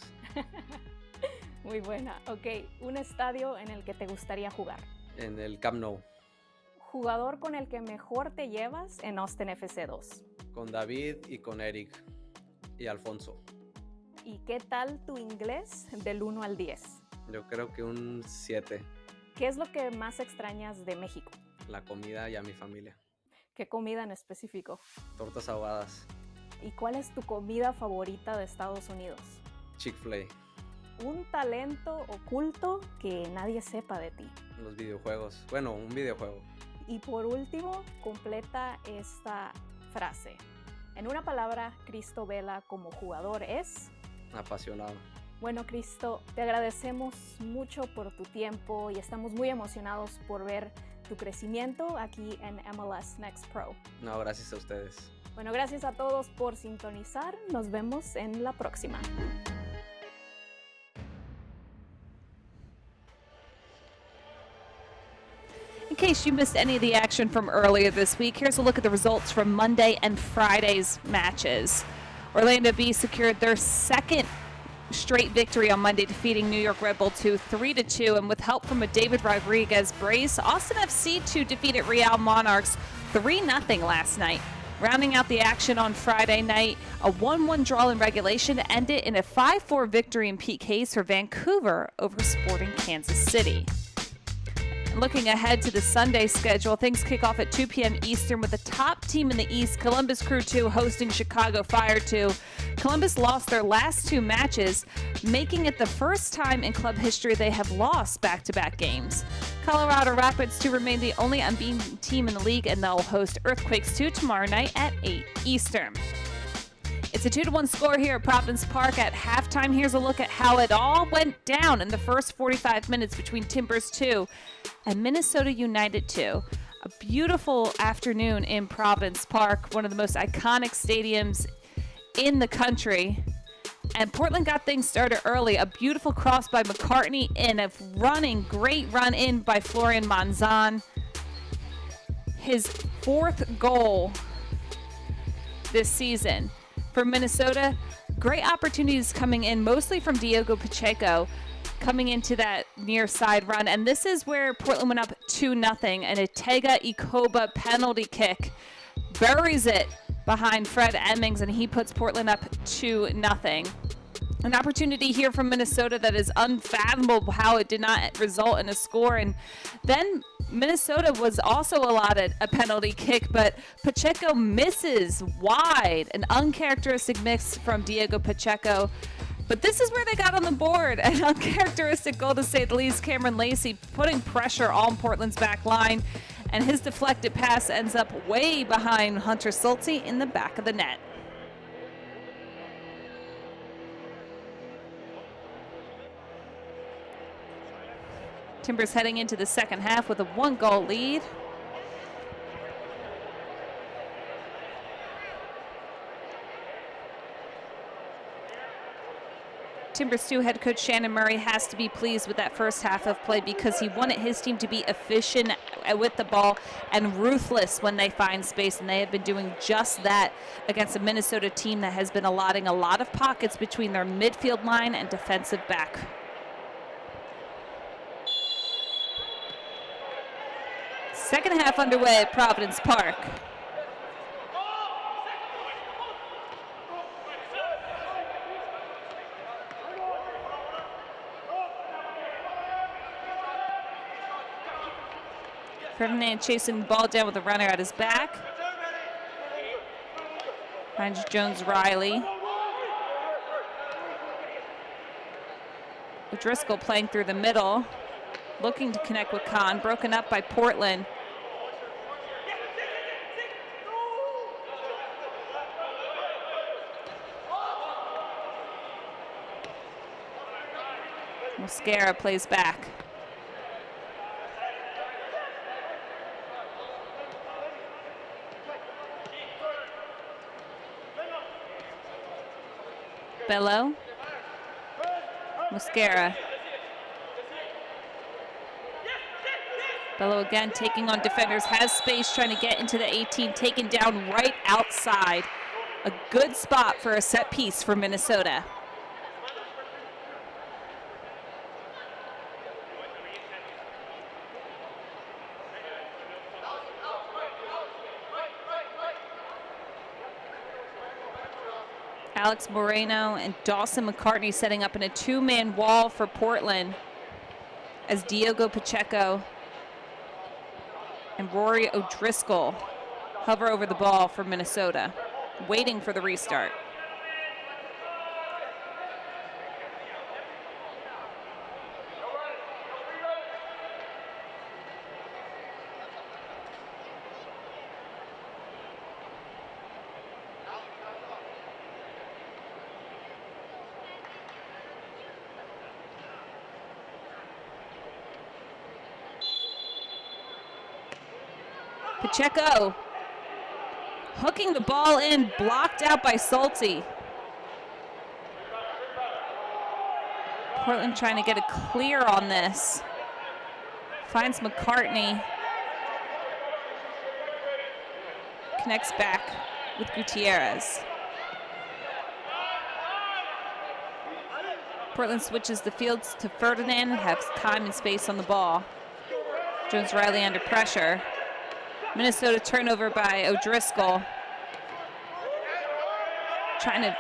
Muy buena. Ok, un estadio en el que te gustaría jugar. En el Camp Nou. Jugador con el que mejor te llevas en Austin FC2. Con David y con Eric y Alfonso. ¿Y qué tal tu inglés del 1 al 10? Yo creo que un 7. ¿Qué es lo que más extrañas de México? La comida y a mi familia. ¿Qué comida en específico? Tortas ahogadas. ¿Y cuál es tu comida favorita de Estados Unidos? Chick-fil-A. Un talento oculto que nadie sepa de ti. Los videojuegos. Bueno, un videojuego. Y por último, completa esta frase. En una palabra, Cristo Vela como jugador es... Apasionado. Bueno, Cristo, te agradecemos mucho por tu tiempo y estamos muy emocionados por ver tu crecimiento aquí en MLS Next Pro. No, gracias a ustedes. Bueno, gracias a todos por sintonizar. Nos vemos en la próxima. In case you missed any of the action from earlier this week, here's a look at the results from Monday and Friday's matches. Orlando Bees secured their second straight victory on Monday, defeating New York Red Bull 3-2, and with help from a David Rodriguez brace, Austin FC2 defeated Real Monarchs 3-0 last night. Rounding out the action on Friday night, a 1-1 draw in regulation ended in a 5-4 victory in PKs for Vancouver over Sporting Kansas City. Looking ahead to the Sunday schedule, things kick off at 2 p.m. Eastern with the top team in the East, Columbus Crew 2, hosting Chicago Fire 2. Columbus lost their last 2 matches, making it the first time in club history they have lost back-to-back games. Colorado Rapids 2 remain the only unbeaten team in the league, and they'll host Earthquakes 2 tomorrow night at 8 Eastern. It's a 2-1 score here at Providence Park at halftime. Here's a look at how it all went down in the first 45 minutes between Timbers2 and Minnesota United 2. A beautiful afternoon in Providence Park, one of the most iconic stadiums in the country. And Portland got things started early. A beautiful cross by McCartney and a great run in by Florian Manzan. His 4th goal this season. For Minnesota, great opportunities coming in, mostly from Diego Pacheco, coming into that near side run. And this is where Portland went up 2-0, and a Tega Ikoba penalty kick buries it behind Fred Emmings, and he puts Portland up 2-0. An opportunity here from Minnesota that is unfathomable how it did not result in a score. And then Minnesota was also allotted a penalty kick, but Pacheco misses wide. An uncharacteristic miss from Diego Pacheco. But this is where they got on the board. An uncharacteristic goal, to say the least. Cameron Lacey putting pressure on Portland's back line, and his deflected pass ends up way behind Hunter Schulte in the back of the net. Timbers heading into the second half with a 1-goal lead. Timbers2 head coach Shannon Murray has to be pleased with that first half of play because he wanted his team to be efficient with the ball and ruthless when they find space, and they have been doing just that against a Minnesota team that has been allotting a lot of pockets between their midfield line and defensive back. Second half underway at Providence Park. Ferdinand chasing the ball down with a runner at his back. Finds Jones-Riley. O'Driscoll playing through the middle, looking to connect with Kahn, broken up by Portland. Mosquera plays back. Bello. Mosquera. Bello again taking on defenders, has space trying to get into the 18, taken down right outside. A good spot for a set piece for Minnesota. Alex Moreno and Dawson McCartney setting up in a two-man wall for Portland as Diogo Pacheco and Rory O'Driscoll hover over the ball for Minnesota, waiting for the restart. Pacheco hooking the ball in, blocked out by Sulte. Portland trying to get a clear on this. Finds McCartney. Connects back with Gutierrez. Portland switches the fields to Ferdinand and has time and space on the ball. Jones-Riley under pressure. Minnesota turnover by O'Driscoll. Trying to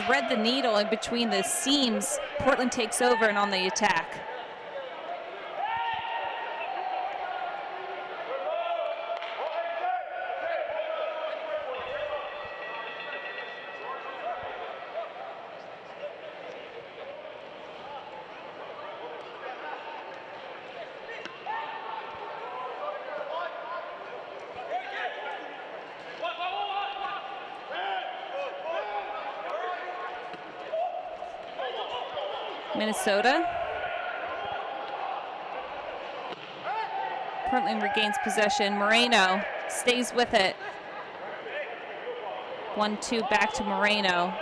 thread the needle in between the seams. Portland takes over and on the attack. Minnesota. Portland regains possession. Moreno stays with it. 1-2 back to Moreno.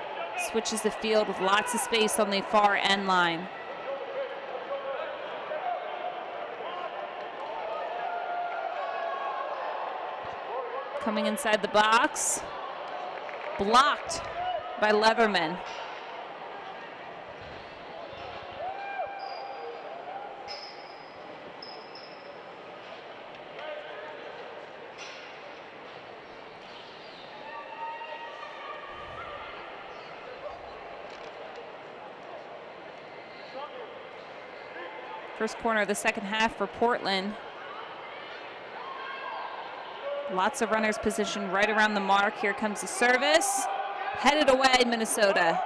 Switches the field with lots of space on the far end line. Coming inside the box. Blocked by Leatherman. First corner of the second half for Portland. Lots of runners positioned right around the mark. Here comes the service. Headed away, Minnesota.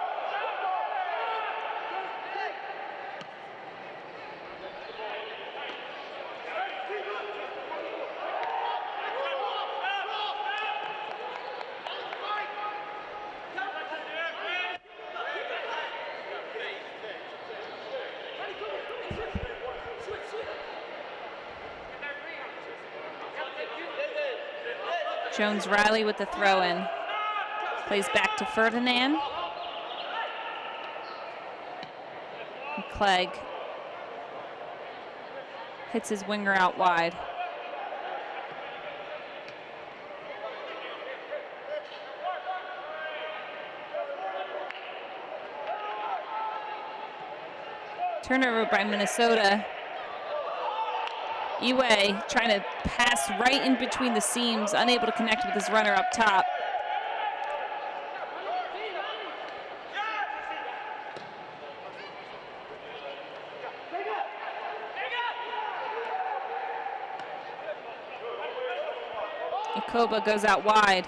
Jones-Riley with the throw-in. Plays back to Ferdinand. And Clegg hits his winger out wide. Turnover by Minnesota. Iwe trying to pass right in between the seams, unable to connect with his runner up top. Ikoba goes out wide.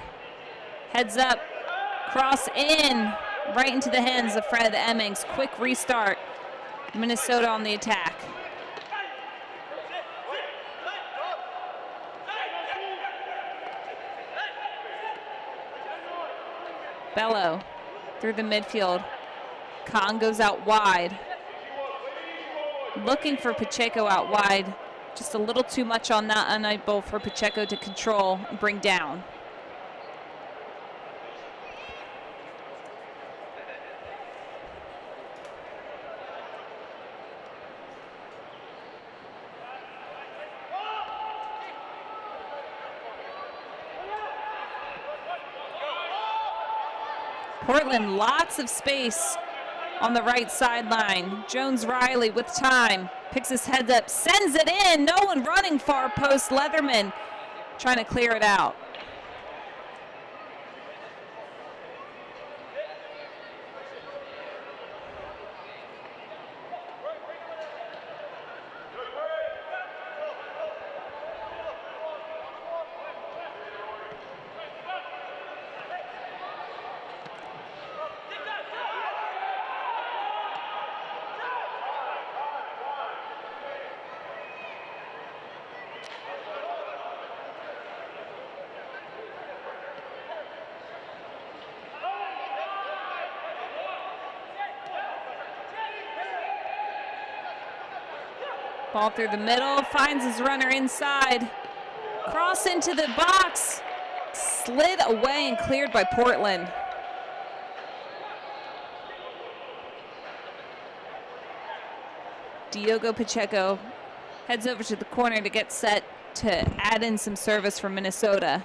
Heads up, cross in, right into the hands of Fred Emmings. Quick restart. Minnesota on the attack. Bello through the midfield. Khan goes out wide. Looking for Pacheco out wide. Just a little too much on that, unable for Pacheco to control and bring down. Portland, lots of space on the right sideline. Jones-Riley with time, picks his head up, sends it in. No one running far post. Leatherman trying to clear it out. Ball through the middle, finds his runner inside. Cross into the box. Slid away and cleared by Portland. Diogo Pacheco heads over to the corner to get set to add in some service from Minnesota.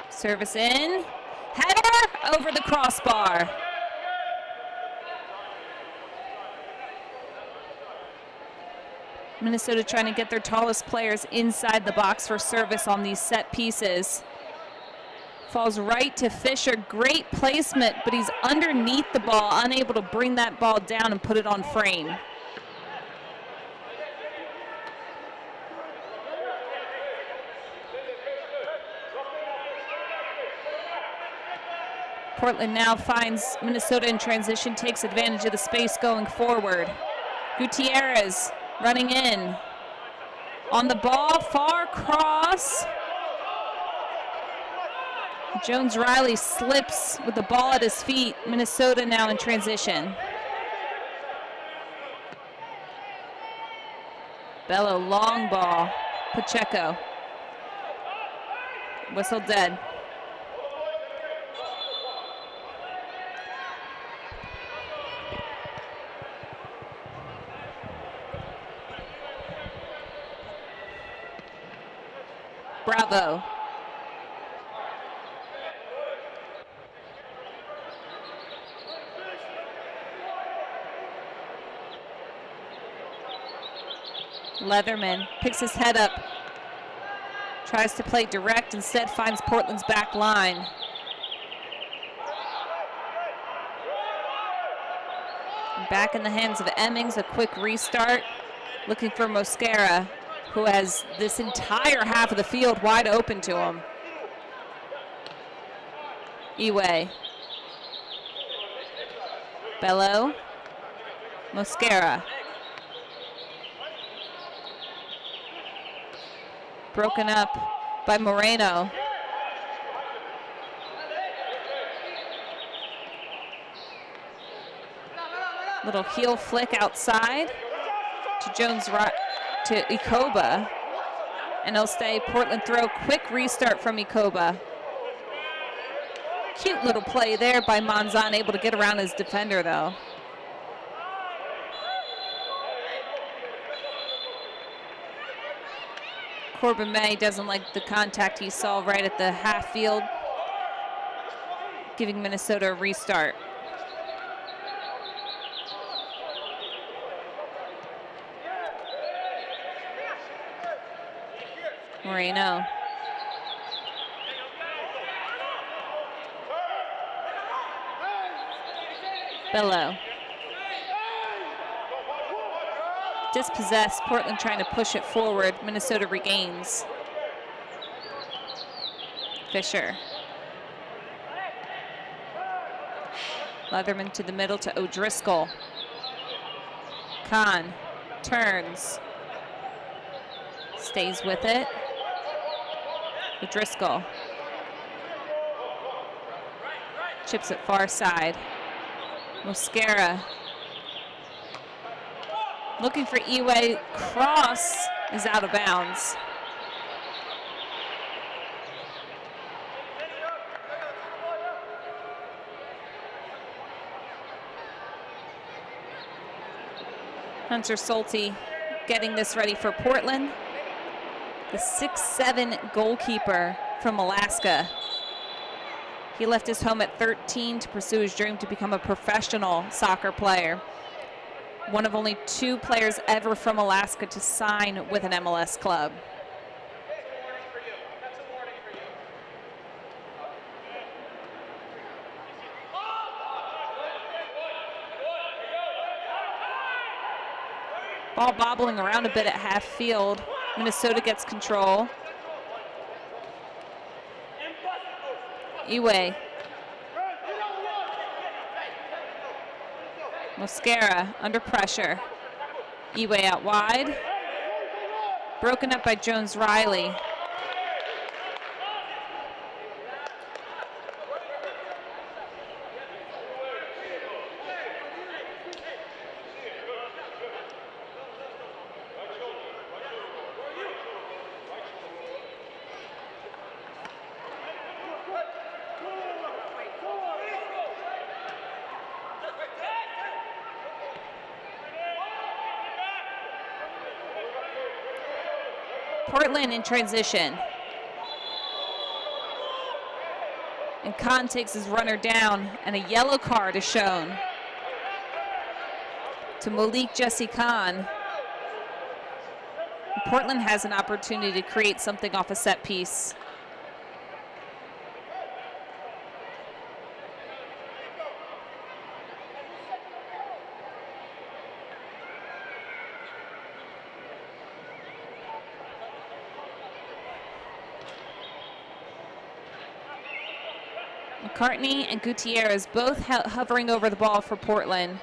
Service in, header over the crossbar. Minnesota trying to get their tallest players inside the box for service on these set pieces. Falls right to Fisher, great placement, but he's underneath the ball, unable to bring that ball down and put it on frame. Portland now finds Minnesota in transition, takes advantage of the space going forward. Gutierrez running in. On the ball, far cross. Jones-Riley slips with the ball at his feet. Minnesota now in transition. Bello, long ball. Pacheco. Whistle dead. Bravo. Leatherman picks his head up, tries to play direct, instead finds Portland's back line. Back in the hands of Emmings, a quick restart, looking for Mosquera, who has this entire half of the field wide open to him. Iwe. Bello. Mosquera. Broken up by Moreno. Little heel flick outside to Jones to Ikoba. And it'll stay. Portland throw. Quick restart from Ikoba. Cute little play there by Monzon, able to get around his defender though. Corbin May doesn't like the contact he saw right at the half field, giving Minnesota a restart. Moreno. Bello. Dispossessed, Portland trying to push it forward. Minnesota regains. Fisher. Leatherman to the middle to O'Driscoll. Kahn turns. Stays with it. O'Driscoll. Chips it far side. Mosquera. Looking for Iwe. Cross is out of bounds. Hunter Solti getting this ready for Portland. The 6'7" goalkeeper from Alaska. He left his home at 13 to pursue his dream to become a professional soccer player. One of only 2 players ever from Alaska to sign with an MLS club. Ball bobbling around a bit at half field. Minnesota gets control. Iwe. Mosquera under pressure. Iwe out wide. Broken up by Jones Riley. Portland in transition. And Kahn takes his runner down, and a yellow card is shown to Malik Jesse Kahn. Portland has an opportunity to create something off a set piece. McCartney and Gutierrez both hovering over the ball for Portland.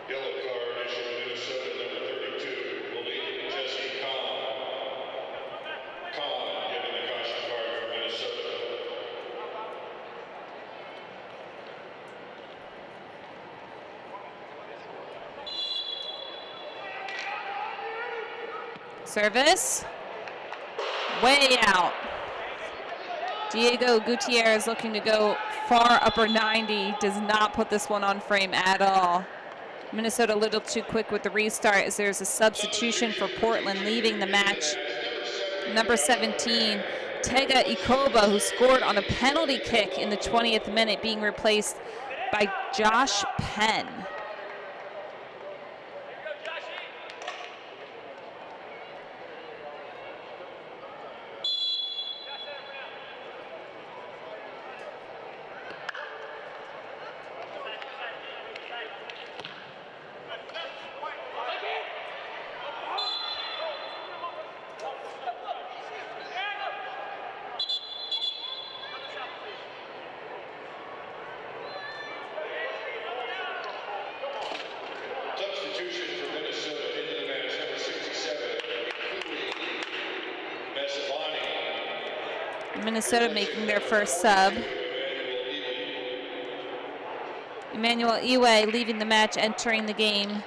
Yellow card issued to Minnesota, number 32, Malik Jesse Kahn. Kahn given the caution card for Minnesota. Service. Way out. Diego Gutierrez looking to go far upper 90. Does not put this one on frame at all. Minnesota a little too quick with the restart as there's a substitution for Portland leaving the match. Number 17, Tega Ikoba, who scored on a penalty kick in the 20th minute, being replaced by Josh Penn. Minnesota making their first sub. Emmanuel Iwe leaving the match, entering the game.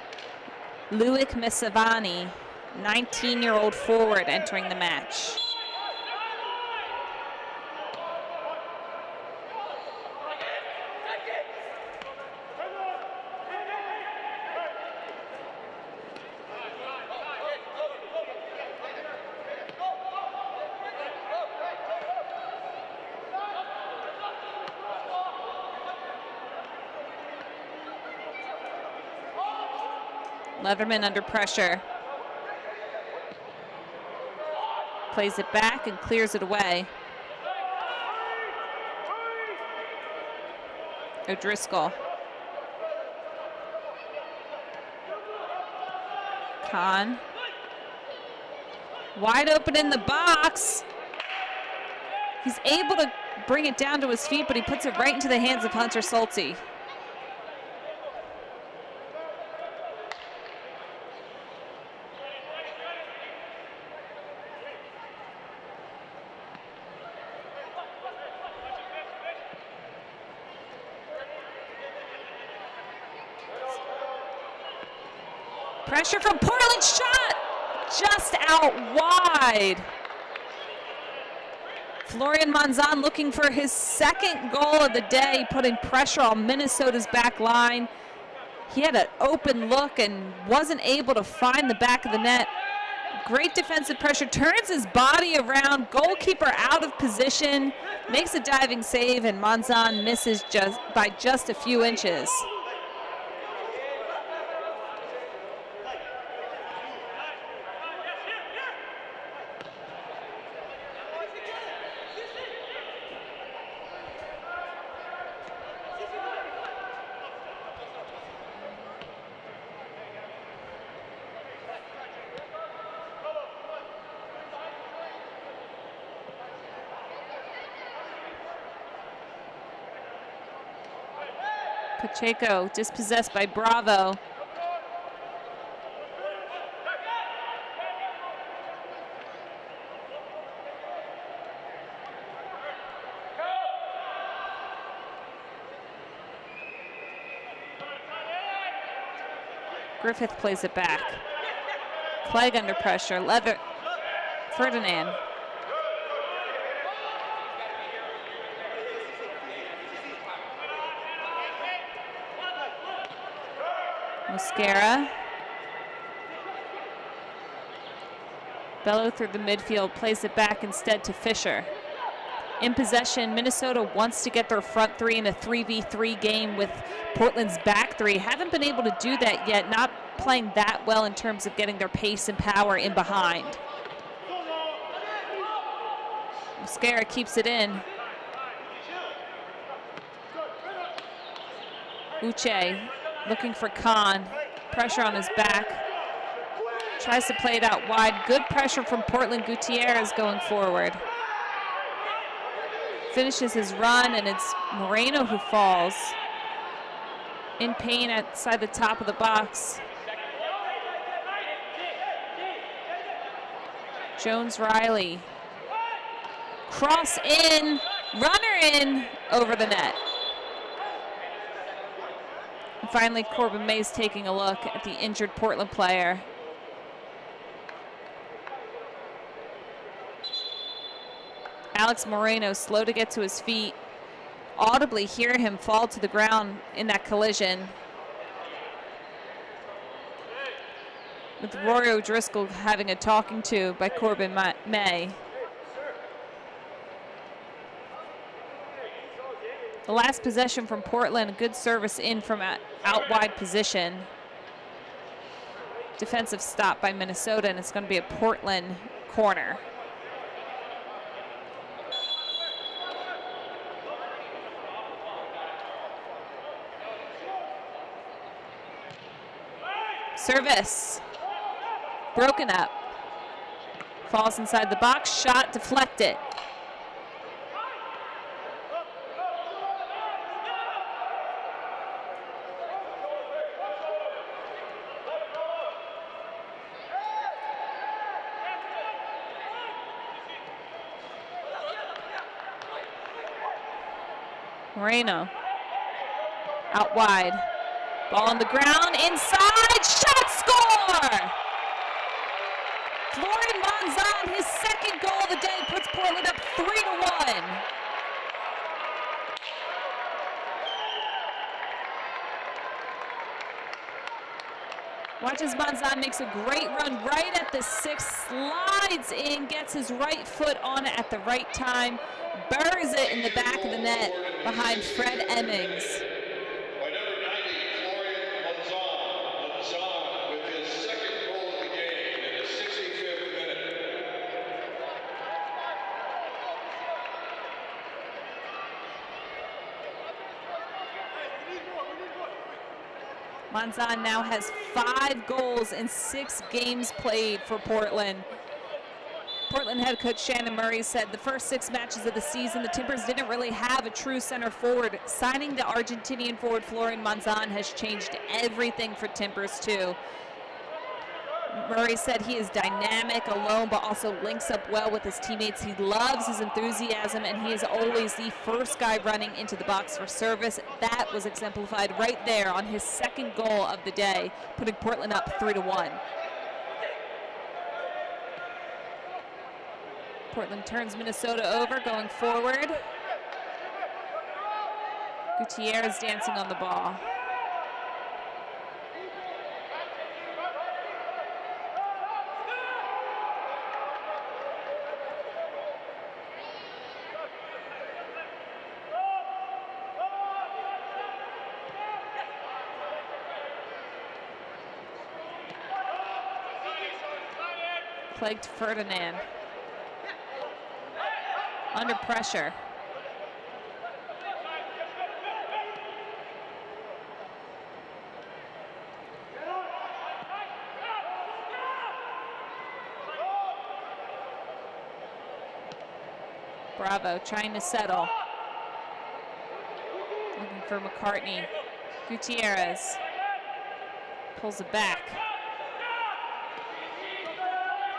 Luik Misavani, 19-year-old forward, entering the match. Leatherman under pressure. Plays it back and clears it away. O'Driscoll. Kahn. Wide open in the box. He's able to bring it down to his feet, but he puts it right into the hands of Hunter Sulte. Pressure from Portland, shot just out wide. Florian Manzan looking for his second goal of the day, putting pressure on Minnesota's back line. He had an open look and wasn't able to find the back of the net. Great defensive pressure, turns his body around, goalkeeper out of position, makes a diving save, and Manzan misses by just a few inches. Pacheco dispossessed by Bravo. Griffith plays it back. Clegg under pressure. Ferdinand. Mosquera. Bello through the midfield, plays it back instead to Fisher. In possession, Minnesota wants to get their front three in a 3v3 game with Portland's back three. Haven't been able to do that yet, not playing that well in terms of getting their pace and power in behind. Mosquera keeps it in. Uche looking for Kahn, pressure on his back. Tries to play it out wide. Good pressure from Portland. Gutierrez going forward. Finishes his run, and it's Moreno who falls. In pain outside the top of the box. Jones-Riley. Cross in, runner in, over the net. And finally, Corbin Mays taking a look at the injured Portland player. Alex Moreno slow to get to his feet. Audibly hear him fall to the ground in that collision. With Rory O'Driscoll having a talking to by Corbin May. The last possession from Portland, a good service in from out wide position. Defensive stop by Minnesota, and it's going to be a Portland corner. Service. Broken up. Falls inside the box, shot deflected. Moreno out wide. Ball on the ground, inside, shot, score! Florian Monzon, his second goal of the day, puts Portland up 3-1. Watch as Monzon makes a great run right at the 6, slides in, gets his right foot on it at the right time, burrs it in the back of the net behind Fred Emmings. By number 90, Florian Monzon. Monzon with his second goal of the game in the 65th minute. Monzon now has 5 goals in 6 games played for Portland. Portland head coach Shannon Murray said the first 6 matches of the season, the Timbers didn't really have a true center forward. Signing the Argentinian forward Florian Monzon has changed everything for Timbers2. Murray said he is dynamic, alone, but also links up well with his teammates. He loves his enthusiasm, and he is always the first guy running into the box for service. That was exemplified right there on his second goal of the day, putting Portland up 3-1. Portland turns Minnesota over, going forward. Gutierrez dancing on the ball. Plagued Ferdinand. Under pressure. Bravo trying to settle. Looking for McCartney. Gutierrez pulls it back.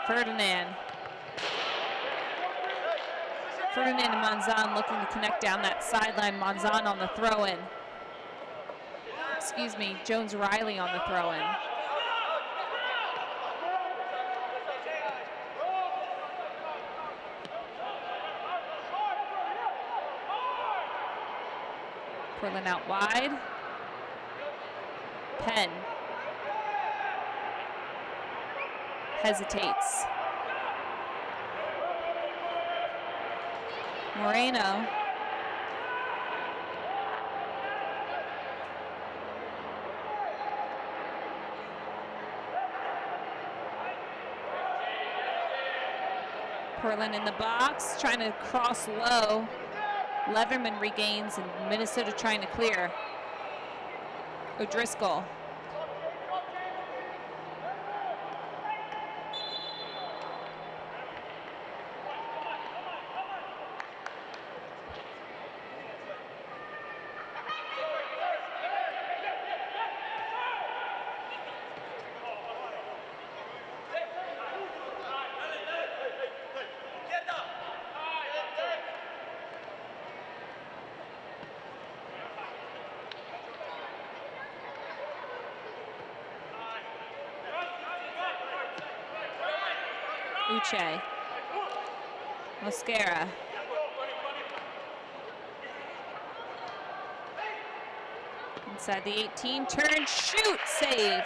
Ferdinand. Ferdinand and Monzon looking to connect down that sideline. Monzon on the throw-in. Excuse me, Jones-Riley on the throw-in. Portland out wide. Penn hesitates. Moreno. Portland in the box, trying to cross low. Leatherman regains, and Minnesota trying to clear. O'Driscoll. Uche. Mosquera. Inside the 18, turn, shoot, save.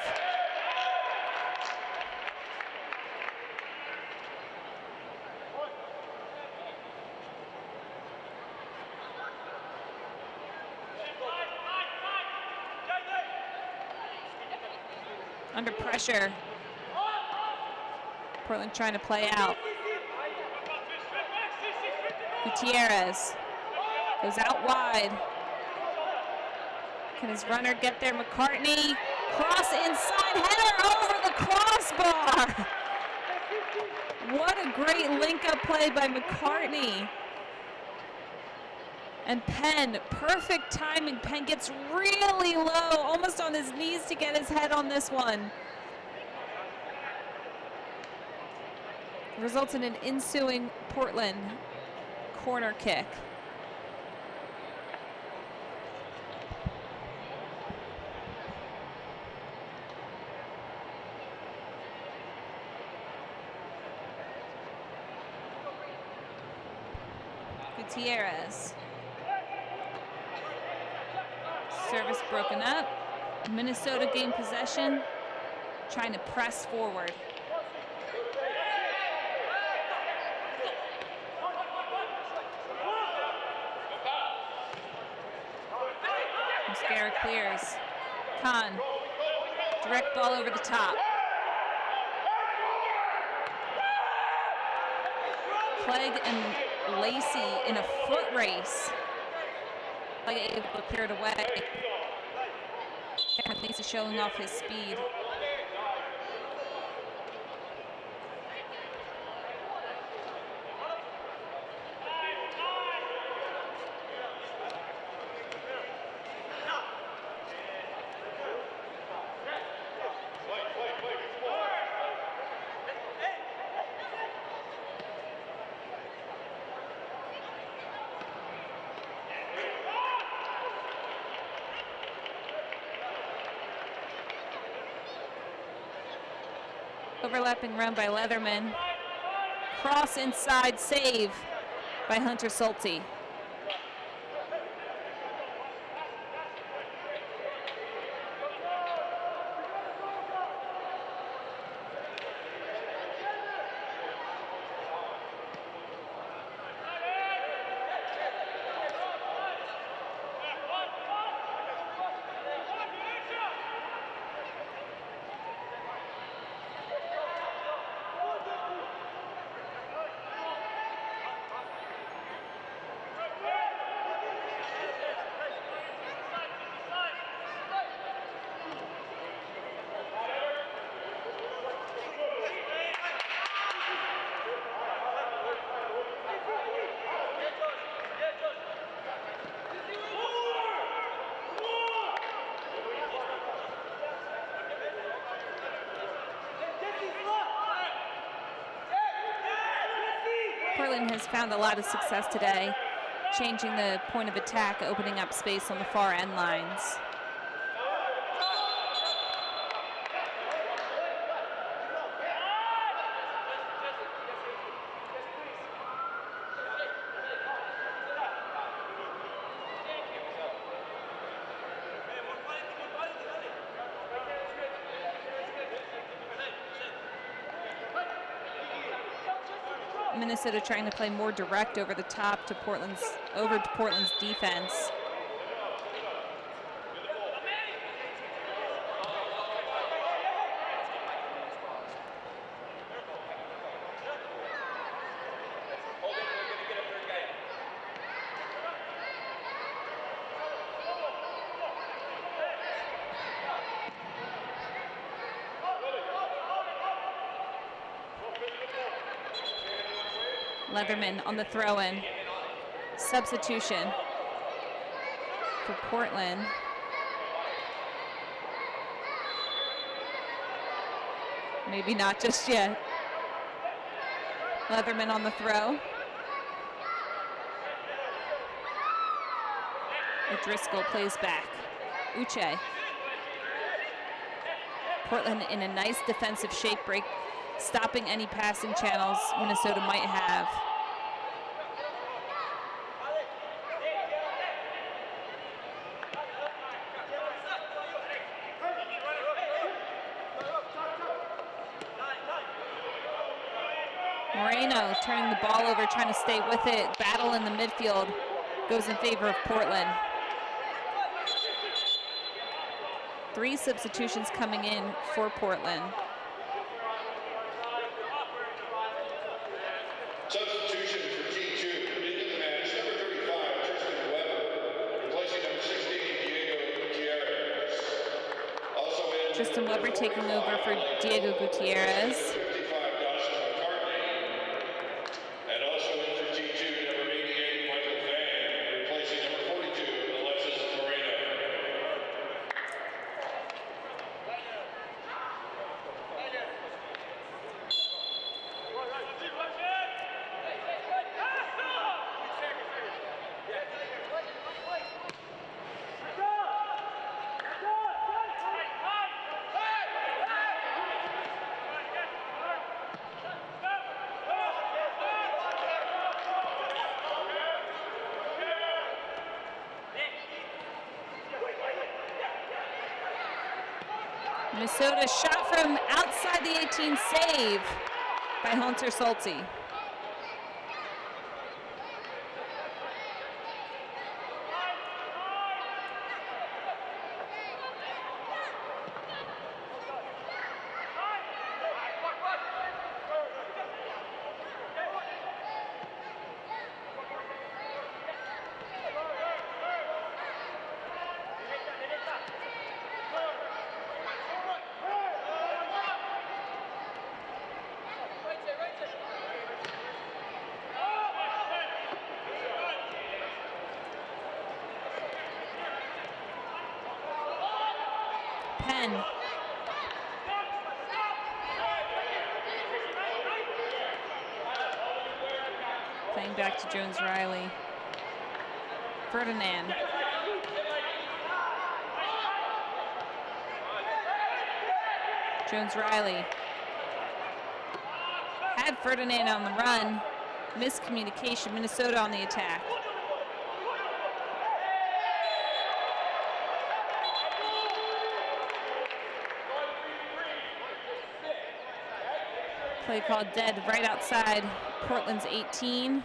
Under pressure. Portland trying to play out. Gutierrez goes out wide. Can his runner get there? McCartney, cross inside, header over the crossbar. What a great link-up play by McCartney. And Penn, perfect timing. Penn gets really low, almost on his knees to get his head on this one. Results in an ensuing Portland corner kick. Gutierrez. Service broken up. Minnesota gained possession, trying to press forward. Mascara clears. Khan. Direct ball over the top. Clegg and Lacey in a foot race. Clegg able to clear it away. Lacey showing off his speed. Overlapping run by Leatherman. Cross inside, save by Hunter Sulte. Portland has found a lot of success today, changing the point of attack, opening up space on the far end lines. Minnesota trying to play more direct over the top to Portland's defense. Leatherman on the throw-in. Substitution for Portland. Maybe not just yet. Leatherman on the throw. O'Driscoll plays back. Uche. Portland in a nice defensive shape break, stopping any passing channels Minnesota might have. Moreno turning the ball over, trying to stay with it. Battle in the midfield goes in favor of Portland. 3 substitutions coming in for Portland. Substitution for T2 into the match, number 35, Tristan Weber, replacing number 16, Diego Gutierrez. Also in Tristan Weber taking over for Diego Gutierrez. 55, Dawson McCartney. And also in for T2, number 88, Michael Van, replacing number 42, Alexis Moreno. Minnesota shot from outside the 18, save by Hunter Sulte. Penn. Playing back to Jones-Riley. Ferdinand. Jones-Riley. Had Ferdinand on the run. Miscommunication, Minnesota on the attack. Play called dead right outside Portland's 18.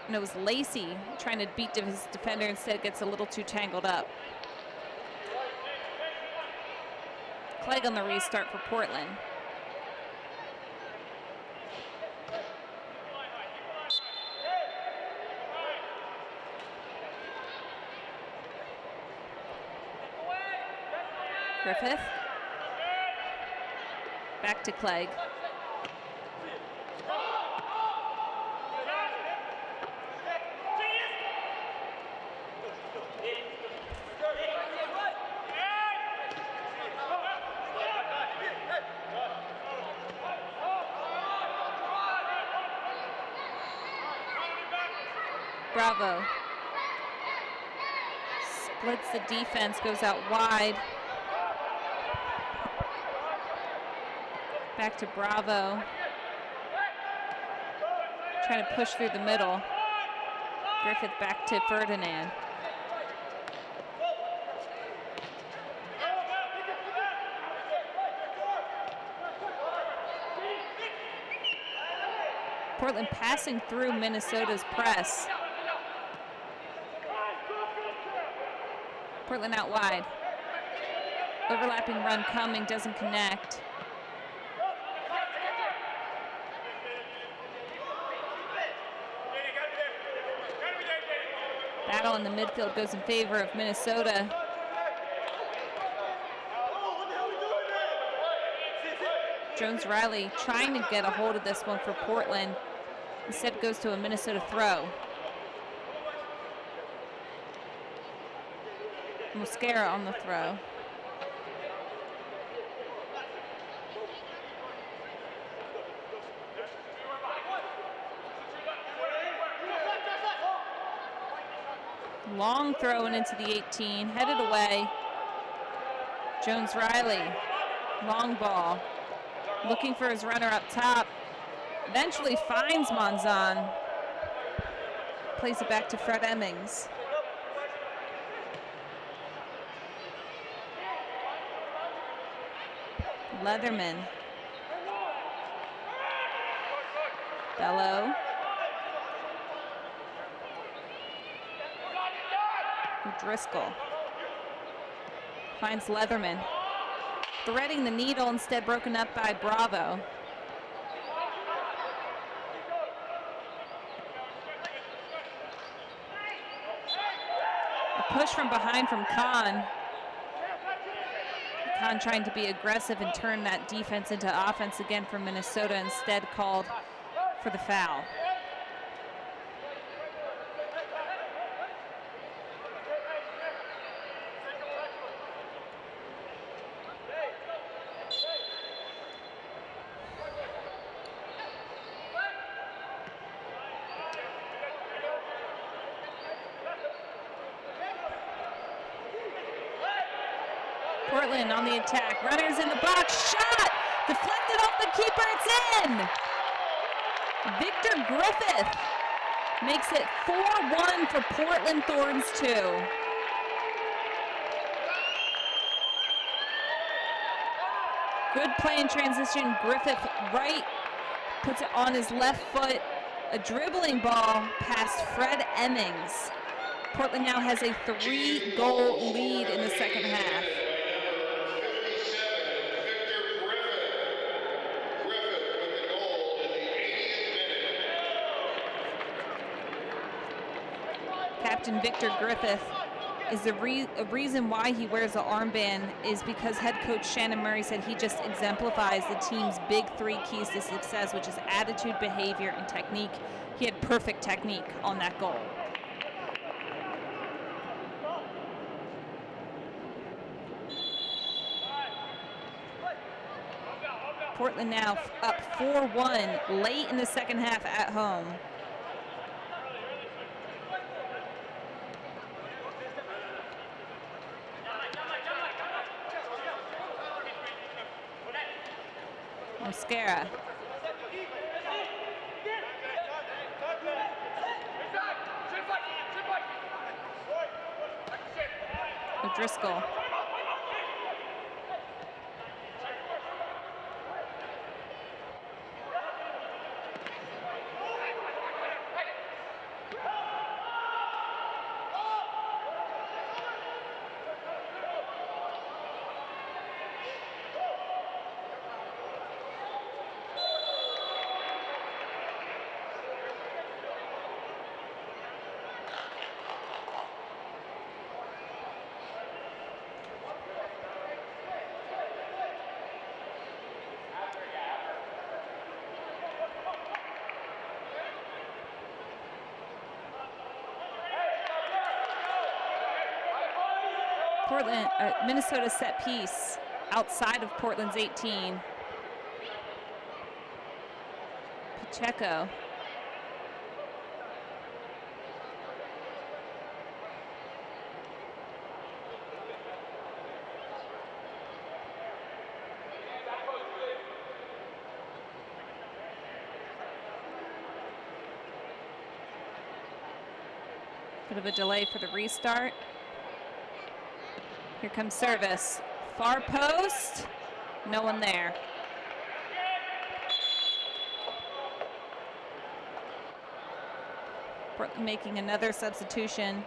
And it was Lacey trying to beat his defender, instead gets a little too tangled up. Clegg on the restart for Portland. Griffith. Back to Clegg. Bravo. Splits the defense, goes out wide. Back to Bravo. Trying to push through the middle. Griffith back to Ferdinand. Portland passing through Minnesota's press. Portland out wide. Overlapping run coming, doesn't connect. Battle in the midfield goes in favor of Minnesota. Jones-Riley trying to get a hold of this one for Portland. Instead goes to a Minnesota throw. Mosquera on the throw. Long throw and into the 18, headed away. Jones-Riley, long ball. Looking for his runner up top. Eventually finds Monzon. Plays it back to Fred Emmings. Leatherman. Bello. Driscoll. Finds Leatherman. Threading the needle, instead broken up by Bravo. A push from behind from Kahn. Kahn trying to be aggressive and turn that defense into offense again for Minnesota, instead called for the foul. Portland on the attack. Runners in the box. Shot! Deflected off the keeper. It's in! Victor Griffith makes it 4-1 for Portland Thorns 2. Good play in transition. Griffith right, puts it on his left foot. A dribbling ball past Fred Emmings. Portland now has a 3-goal lead in the second half. Captain Victor Griffith is the reason why he wears the armband is because head coach Shannon Murray said he just exemplifies the team's big 3 keys to success, which is attitude, behavior, and technique. He had perfect technique on that goal. Portland now up 4-1 late in the second half at home. Mosquera. O'Driscoll. Minnesota set piece outside of Portland's 18. Pacheco. Bit of a delay for the restart. Here comes service. Far post. No one there. Portland making another substitution.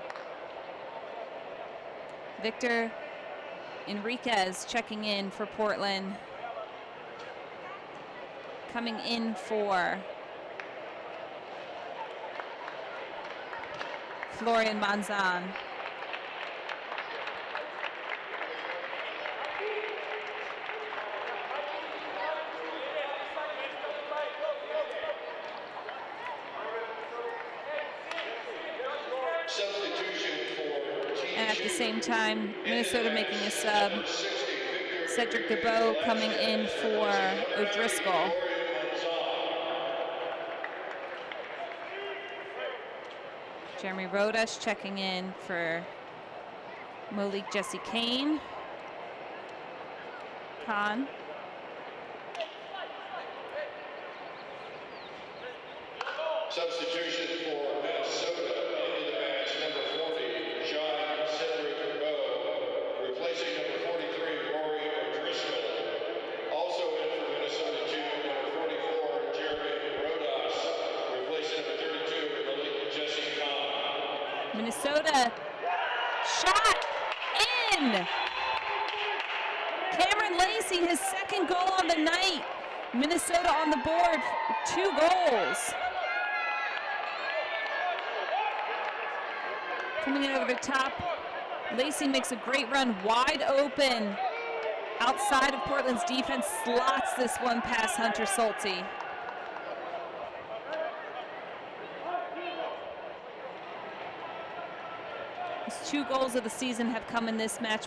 Victor Enriquez checking in for Portland. Coming in for Florian Manzan. And at the same time, Minnesota making a sub. Cedric DeBow coming in for O'Driscoll. Jeremy Rodas checking in for Malik Jesse Kane. Khan. Substitution for Minnesota into the match, number 40, John Cedric DeBow, replacing number 43, Rory O'Driscoll. Also in for Minnesota 2, number 44, Jeremy Rodas, replacing number 32, Malik Jesse Khan. Minnesota shot in. Cameron Lacey, his second goal on the night. Minnesota on the board, 2 goals. Coming in over the top, Lacey makes a great run wide open. Outside of Portland's defense, slots this one past Hunter Sulte. His 2 goals of the season have come in this match,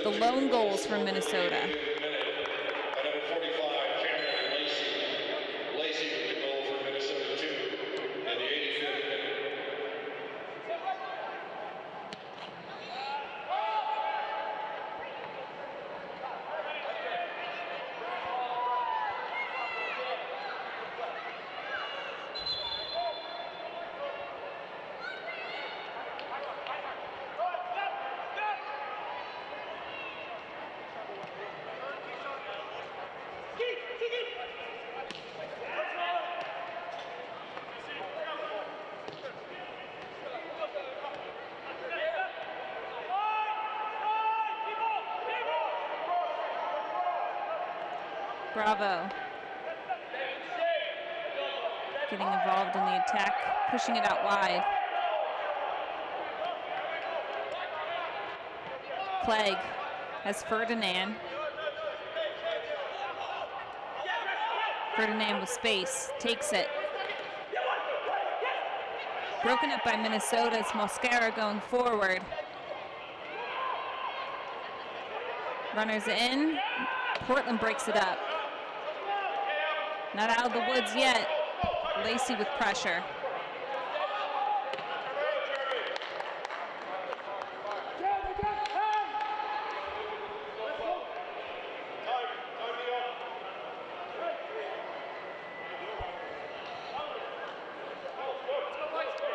the lone goals from Minnesota. Bravo getting involved in the attack, pushing it out wide. Clegg has Ferdinand. Ferdinand with space, takes it. Broken up by Minnesota, it's Mosquera going forward. Runners in, Portland breaks it up. Not out of the woods yet. Lacey with pressure.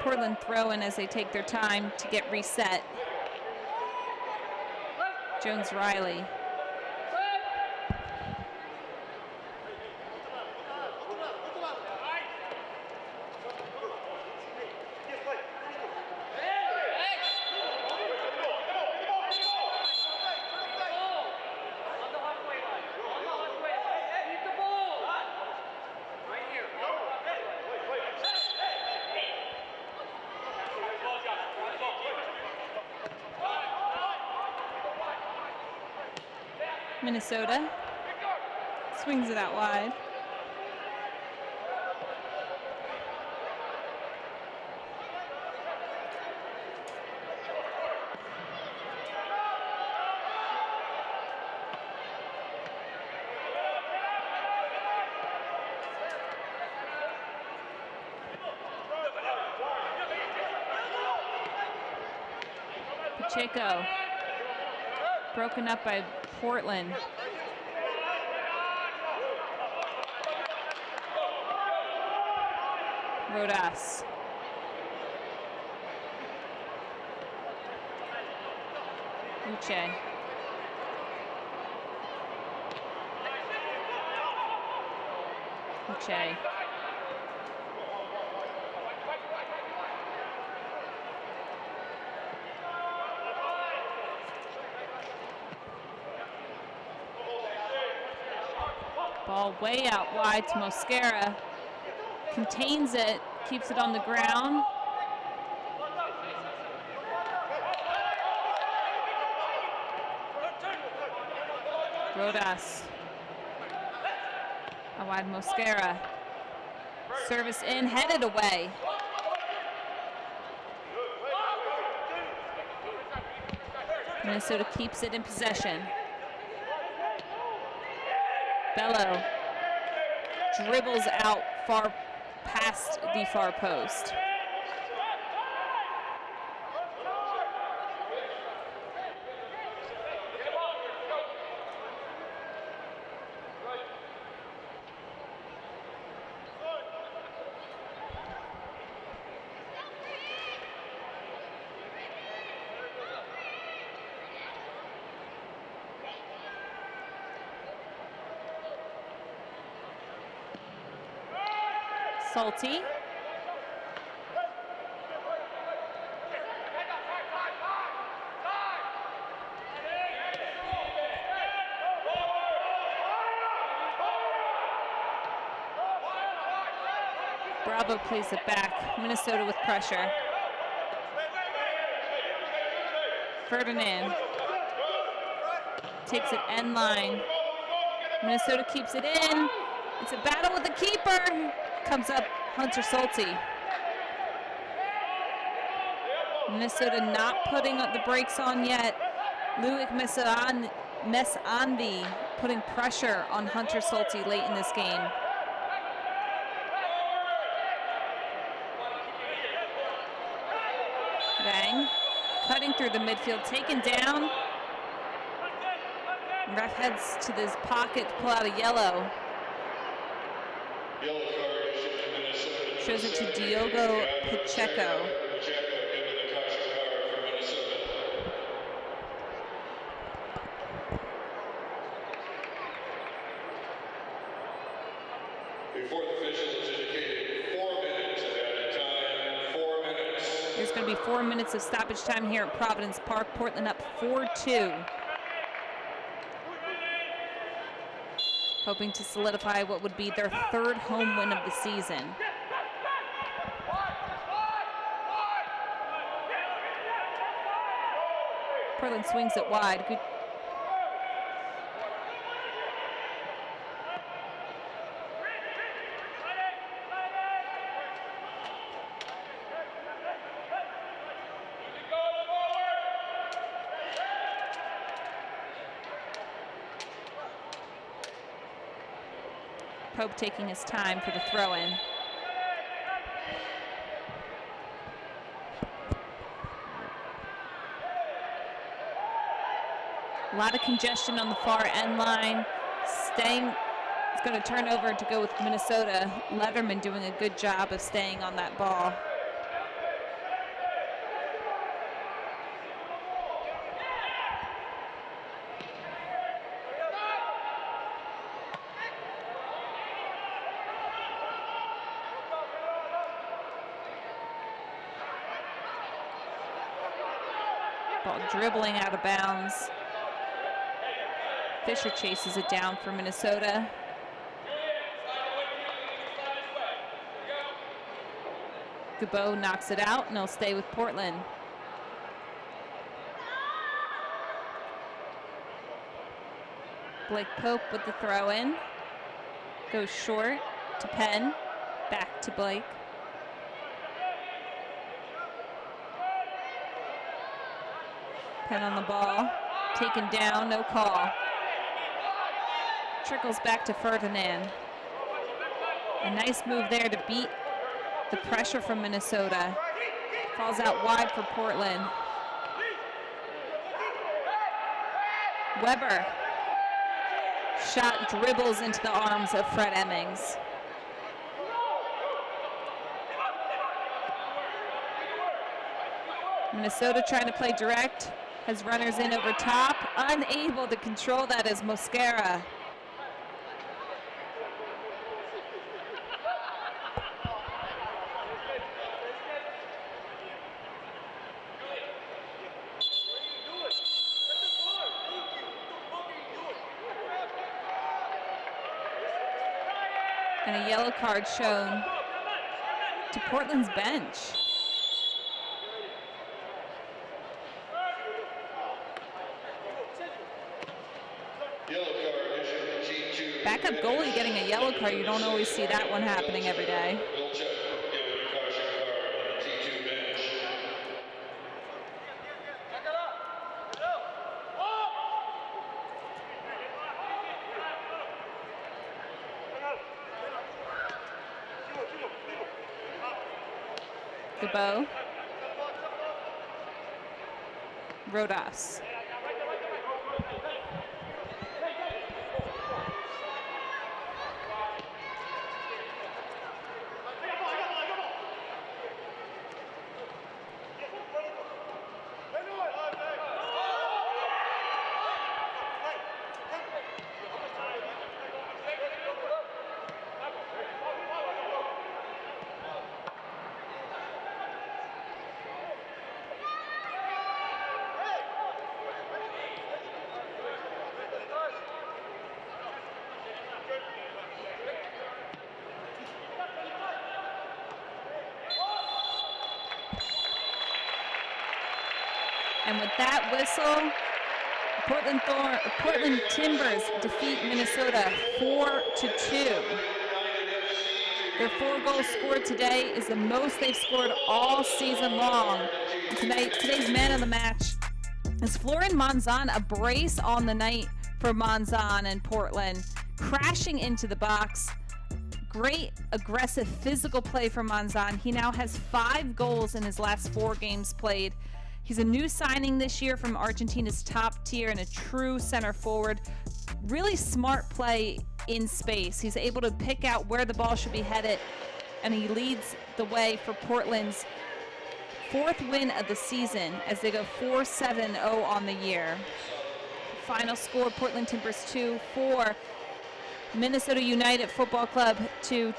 Portland throw in as they take their time to get reset. Jones-Riley. Minnesota swings it out wide. Pacheco broken up by Portland. Rodas. Uche. Uche. Ball way out wide to Mosquera. Contains it, keeps it on the ground. Rodas. Out wide Mosquera. Service in, headed away. Minnesota keeps it in possession. Bello dribbles out far past the far post. Salty. Bravo plays it back. Minnesota with pressure. Ferdinand takes it end line. Minnesota keeps it in. It's a battle with the keeper. Comes up Hunter Salty. Minnesota not putting the brakes on yet. Luik Mesandi putting pressure on Hunter Salty late in this game. Bang. Cutting through the midfield, taken down. Ref heads to this pocket to pull out a yellow. Yellow card issued to Minnesota. Shows it to Diogo Pacheco. Pacheco given the caution card for Minnesota. The fourth official has indicated 4 minutes of added time. 4 minutes. There's going to be 4 minutes of stoppage time here at Providence Park. Portland up 4-2. hoping to solidify what would be their third home win of the season. Portland swings it wide. Good. Pope taking his time for the throw-in. A lot of congestion on the far end line. Staying, it's going to turn over to go with Minnesota. Leatherman doing a good job of staying on that ball. Ball dribbling out of bounds. Fisher chases it down for Minnesota. Gabo knocks it out, and they'll stay with Portland. Blake Pope with the throw-in. Goes short to Penn. Back to Blake. Penn on the ball. Taken down, no call. Trickles back to Ferdinand. A nice move there to beat the pressure from Minnesota. Falls out wide for Portland. Weber. Shot dribbles into the arms of Fred Emmings. Minnesota trying to play direct. Has runners in over top. Unable to control that is Mosquera. And a yellow card shown to Portland's bench. Backup goalie getting a yellow card. You don't always see that one happening every day. Gabo. Rodas. And with that whistle, Portland Timbers defeat Minnesota 4-2. Their 4 goals scored today is the most they've scored all season long. And today's man of the match is Florin Monzon, a brace on the night for Monzon and Portland, crashing into the box. Great aggressive physical play from Monzon. He now has 5 goals in his last 4 games played. He's a new signing this year from Argentina's top tier and a true center forward. Really smart play in space. He's able to pick out where the ball should be headed, and he leads the way for Portland's 4th win of the season as they go 4-7-0 on the year. Final score, Portland Timbers 2, 4, Minnesota United Football Club 2.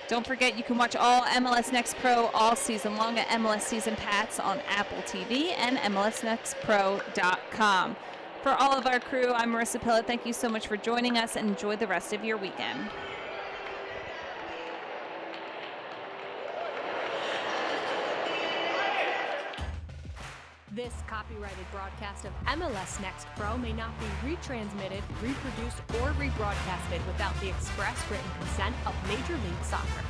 Don't forget, you can watch all MLS Next Pro all season long at MLS Season Pass on Apple TV and MLSNextPro.com. For all of our crew, I'm Marissa Pillett. Thank you so much for joining us, and enjoy the rest of your weekend. This copyrighted broadcast of MLS Next Pro may not be retransmitted, reproduced, or rebroadcasted without the express written consent of Major League Soccer.